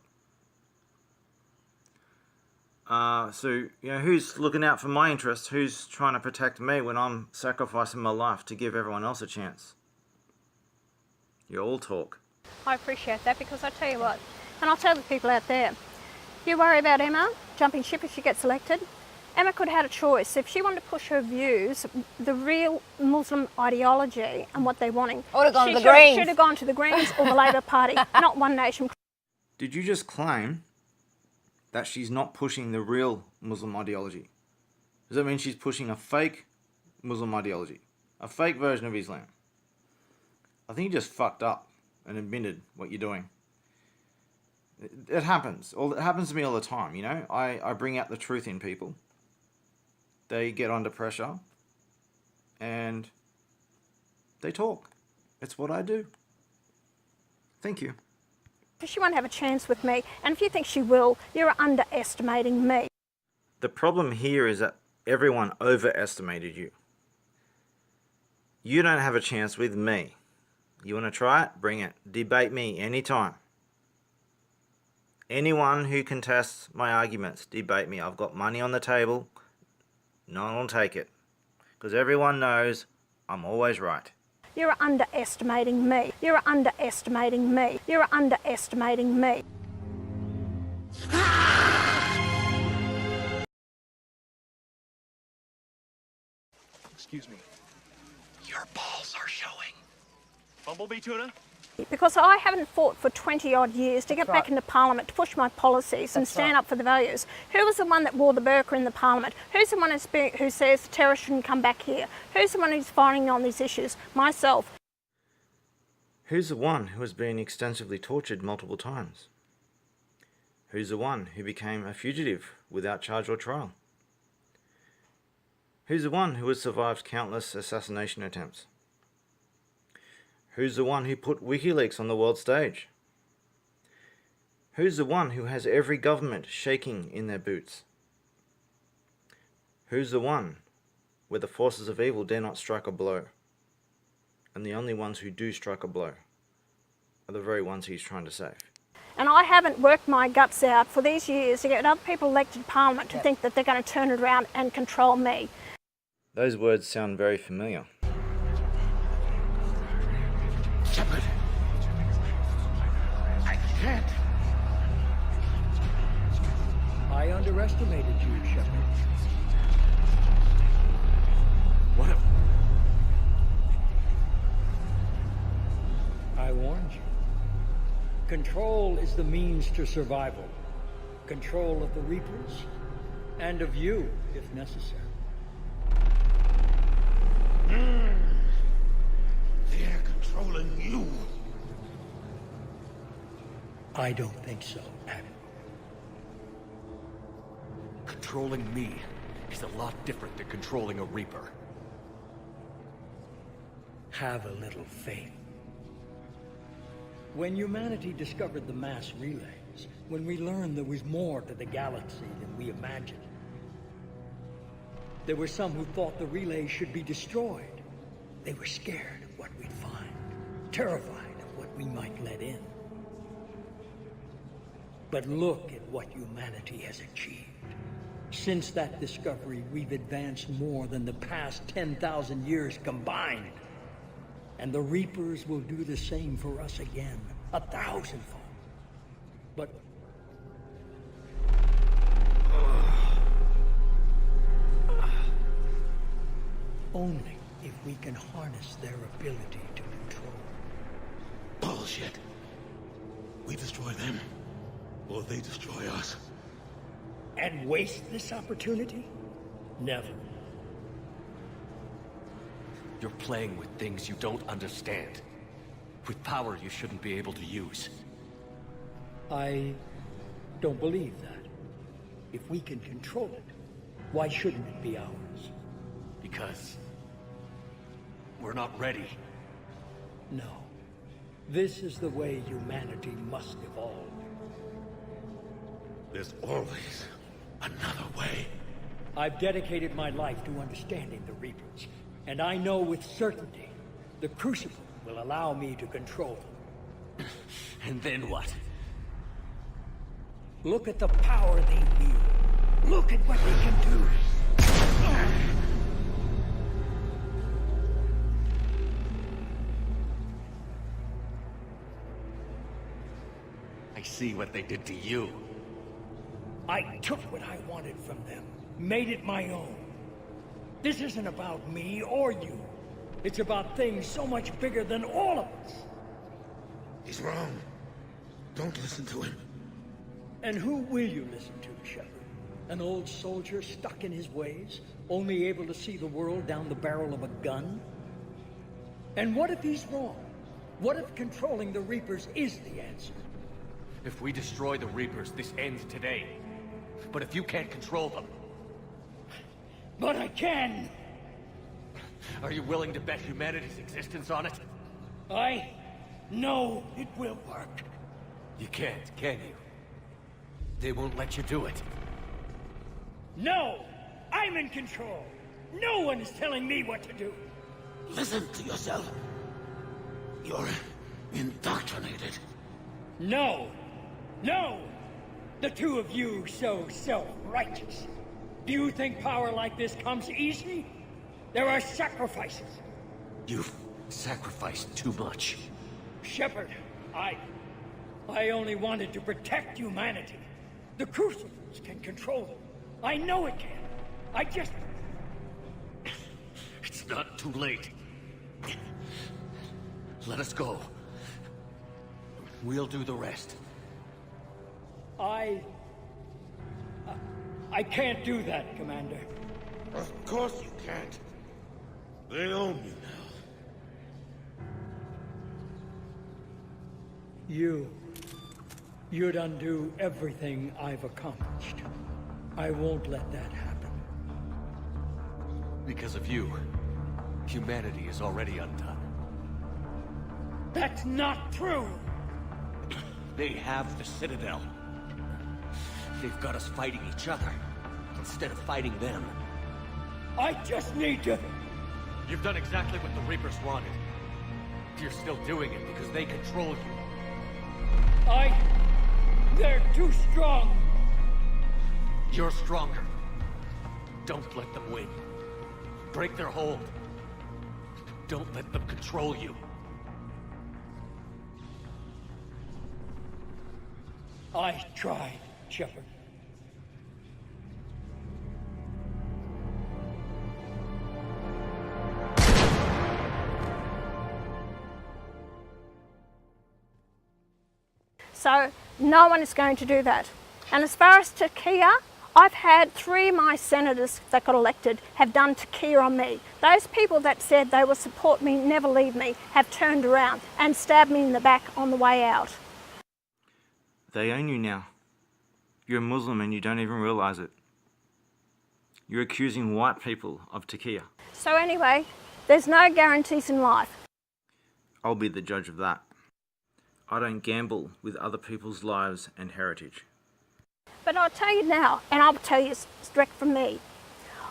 So, you know, who's looking out for my interests? Who's trying to protect me when I'm sacrificing my life to give everyone else a chance? You all talk. I appreciate that, because I tell you what, and I'll tell the people out there, you worry about Emma jumping ship if she gets elected. Emma could have had a choice. If she wanted to push her views, the real Muslim ideology and what they're wanting, I would have gone to the she Greens. should have gone to the Greens or the Labor Party, not One Nation. Did you just claim that she's not pushing the real Muslim ideology? Does that mean she's pushing a fake Muslim ideology? A fake version of Islam? I think you just fucked up and admitted what you're doing. It happens. It happens to me all the time, you know? I bring out the truth in people. They get under pressure and they talk. It's what I do. Thank you. She won't have a chance with me, and if you think she will, you're underestimating me. The problem here is that everyone overestimated you. You don't have a chance with me. You want to try it? Bring it. Debate me anytime. Anyone who contests my arguments, debate me. I've got money on the table. No one will take it. Because everyone knows I'm always right. You're underestimating me. You're underestimating me. You're underestimating me. Excuse me. Your balls are showing. Bumblebee tuna? Because I haven't fought for 20 odd years to get back into Parliament, to push my policies and stand up for the values. Who was the one that wore the burqa in the Parliament? Who's the one who says terrorists shouldn't come back here? Who's the one who's fighting on these issues? Myself. Who's the one who has been extensively tortured multiple times? Who's the one who became a fugitive without charge or trial? Who's the one who has survived countless assassination attempts? Who's the one who put WikiLeaks on the world stage? Who's the one who has every government shaking in their boots? Who's the one where the forces of evil dare not strike a blow? And the only ones who do strike a blow are the very ones he's trying to save. And I haven't worked my guts out for these years to get other people elected to Parliament to think that they're going to turn it around and control me. Those words sound very familiar. Shepard. I can't. I underestimated you, Shepard. What? I warned you. Control is the means to survival. Control of the Reapers, and of you, if necessary. They're controlling you. I don't think so, Admiral. Controlling me is a lot different than controlling a Reaper. Have a little faith. When humanity discovered the mass relays, when we learned there was more to the galaxy than we imagined, there were some who thought the relays should be destroyed. They were scared of what we'd find, terrified of what we might let in. But look at what humanity has achieved. Since that discovery, we've advanced more than the past 10,000 years combined. And the Reapers will do the same for us again, 1,000-fold. But only if we can harness their ability to control. Bullshit. We destroy them, or they destroy us. And waste this opportunity? Never. You're playing with things you don't understand. With power you shouldn't be able to use. I don't believe that. If we can control it, why shouldn't it be ours? Because we're not ready. No. This is the way humanity must evolve. There's always another way. I've dedicated my life to understanding the Reapers, and I know with certainty the Crucible will allow me to control them. And then what? Look at the power they wield. Look at what they can do. I see what they did to you. I took what I wanted from them, made it my own. This isn't about me or you. It's about things so much bigger than all of us. He's wrong. Don't listen to him. And who will you listen to, Shepard? An old soldier stuck in his ways, only able to see the world down the barrel of a gun? And what if he's wrong? What if controlling the Reapers is the answer? If we destroy the Reapers, this ends today. But if you can't control them... But I can! Are you willing to bet humanity's existence on it? I know it will work. You can't, can you? They won't let you do it. No! I'm in control! No one is telling me what to do! Listen to yourself. You're indoctrinated. No! No! The two of you so self-righteous. Do you think power like this comes easy? There are sacrifices. You've sacrificed too much. Shepard, I only wanted to protect humanity. The Crucibles can control them. I know it can. I just... It's not too late. Let us go. We'll do the rest. I can't do that, Commander. Of course you can't. They own you now. You'd undo everything I've accomplished. I won't let that happen. Because of you, humanity is already undone. That's not true! They have the Citadel. They've got us fighting each other, instead of fighting them. I just need to... You've done exactly what the Reapers wanted. You're still doing it because they control you. They're too strong. You're stronger. Don't let them win. Break their hold. Don't let them control you. I tried, Shepard. So no one is going to do that. And as far as Takia, I've had 3 of my senators that got elected have done Takia on me. Those people that said they will support me, never leave me, have turned around and stabbed me in the back on the way out. They own you now. You're a Muslim and you don't even realise it. You're accusing white people of Takia. So anyway, there's no guarantees in life. I'll be the judge of that. I don't gamble with other people's lives and heritage. But I'll tell you now, and I'll tell you direct from me.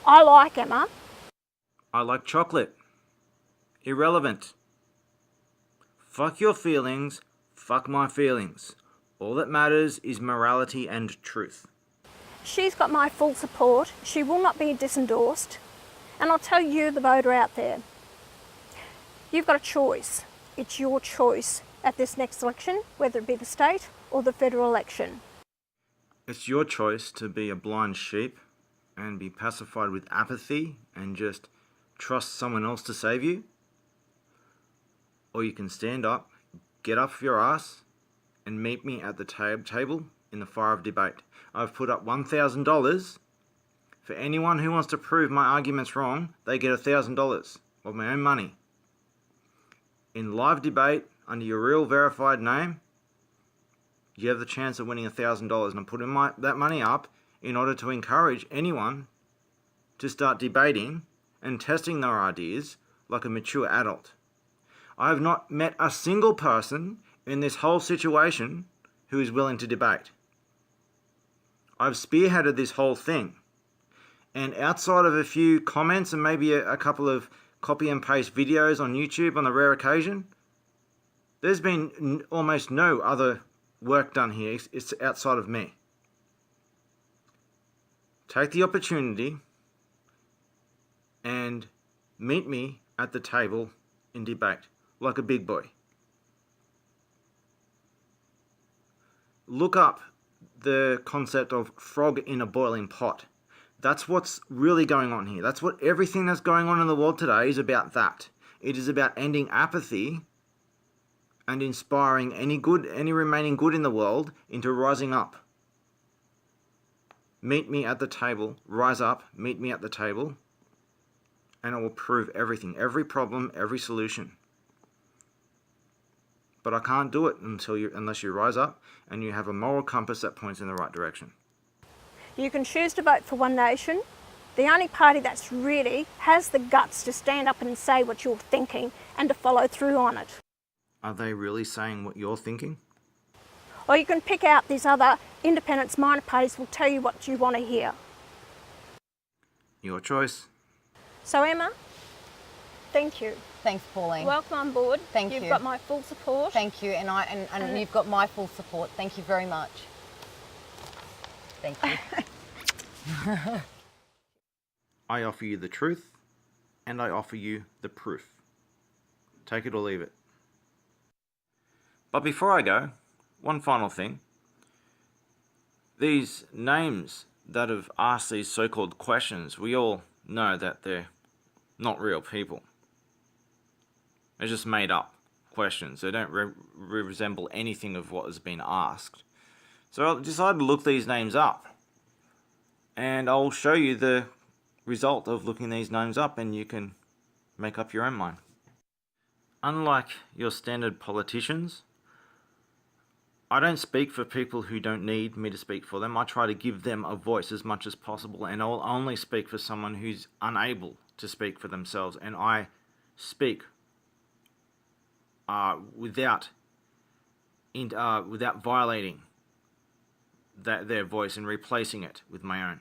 I like Emma. I like chocolate. Irrelevant. Fuck your feelings, fuck my feelings. All that matters is morality and truth. She's got my full support. She will not be disendorsed. And I'll tell you, the voter out there, you've got a choice. It's your choice at this next election, whether it be the state or the federal election. It's your choice to be a blind sheep and be pacified with apathy and just trust someone else to save you. Or you can stand up, get off your ass, and meet me at the table in the fire of debate. I've put up $1,000. For anyone who wants to prove my argument's wrong, they get $1,000 of my own money. In live debate, under your real verified name, you have the chance of winning $1,000. And I'm putting that money up in order to encourage anyone to start debating and testing their ideas like a mature adult. I have not met a single person in this whole situation who is willing to debate. I've spearheaded this whole thing. And outside of a few comments and maybe a couple of copy and paste videos on YouTube on the rare occasion, there's been almost no other work done here. It's outside of me. Take the opportunity and meet me at the table in debate, like a big boy. Look up the concept of frog in a boiling pot. That's what's really going on here. That's what everything that's going on in the world today is about. That it is about ending apathy and inspiring any remaining good in the world into rising up. Meet me at the table, rise up, meet me at the table, and I will prove everything, every problem, every solution. But I can't do it unless you rise up and you have a moral compass that points in the right direction. You can choose to vote for One Nation, the only party that's really has the guts to stand up and say what you're thinking and to follow through on it. Are they really saying what you're thinking? Or you can pick out these other independents, minor parties will tell you what you want to hear. Your choice. So Emma, thank you. Thanks, Pauline. Welcome on board. Thank you. You've got my full support. Thank you, and you've got my full support. Thank you very much. Thank you. I offer you the truth, and I offer you the proof. Take it or leave it. But before I go, one final thing. These names that have asked these so-called questions, we all know that they're not real people. They're just made up questions. They don't resemble anything of what has been asked. So I decided to look these names up. And I'll show you the result of looking these names up, and you can make up your own mind. Unlike your standard politicians, I don't speak for people who don't need me to speak for them. I try to give them a voice as much as possible, and I'll only speak for someone who's unable to speak for themselves. And I speak without violating their voice and replacing it with my own.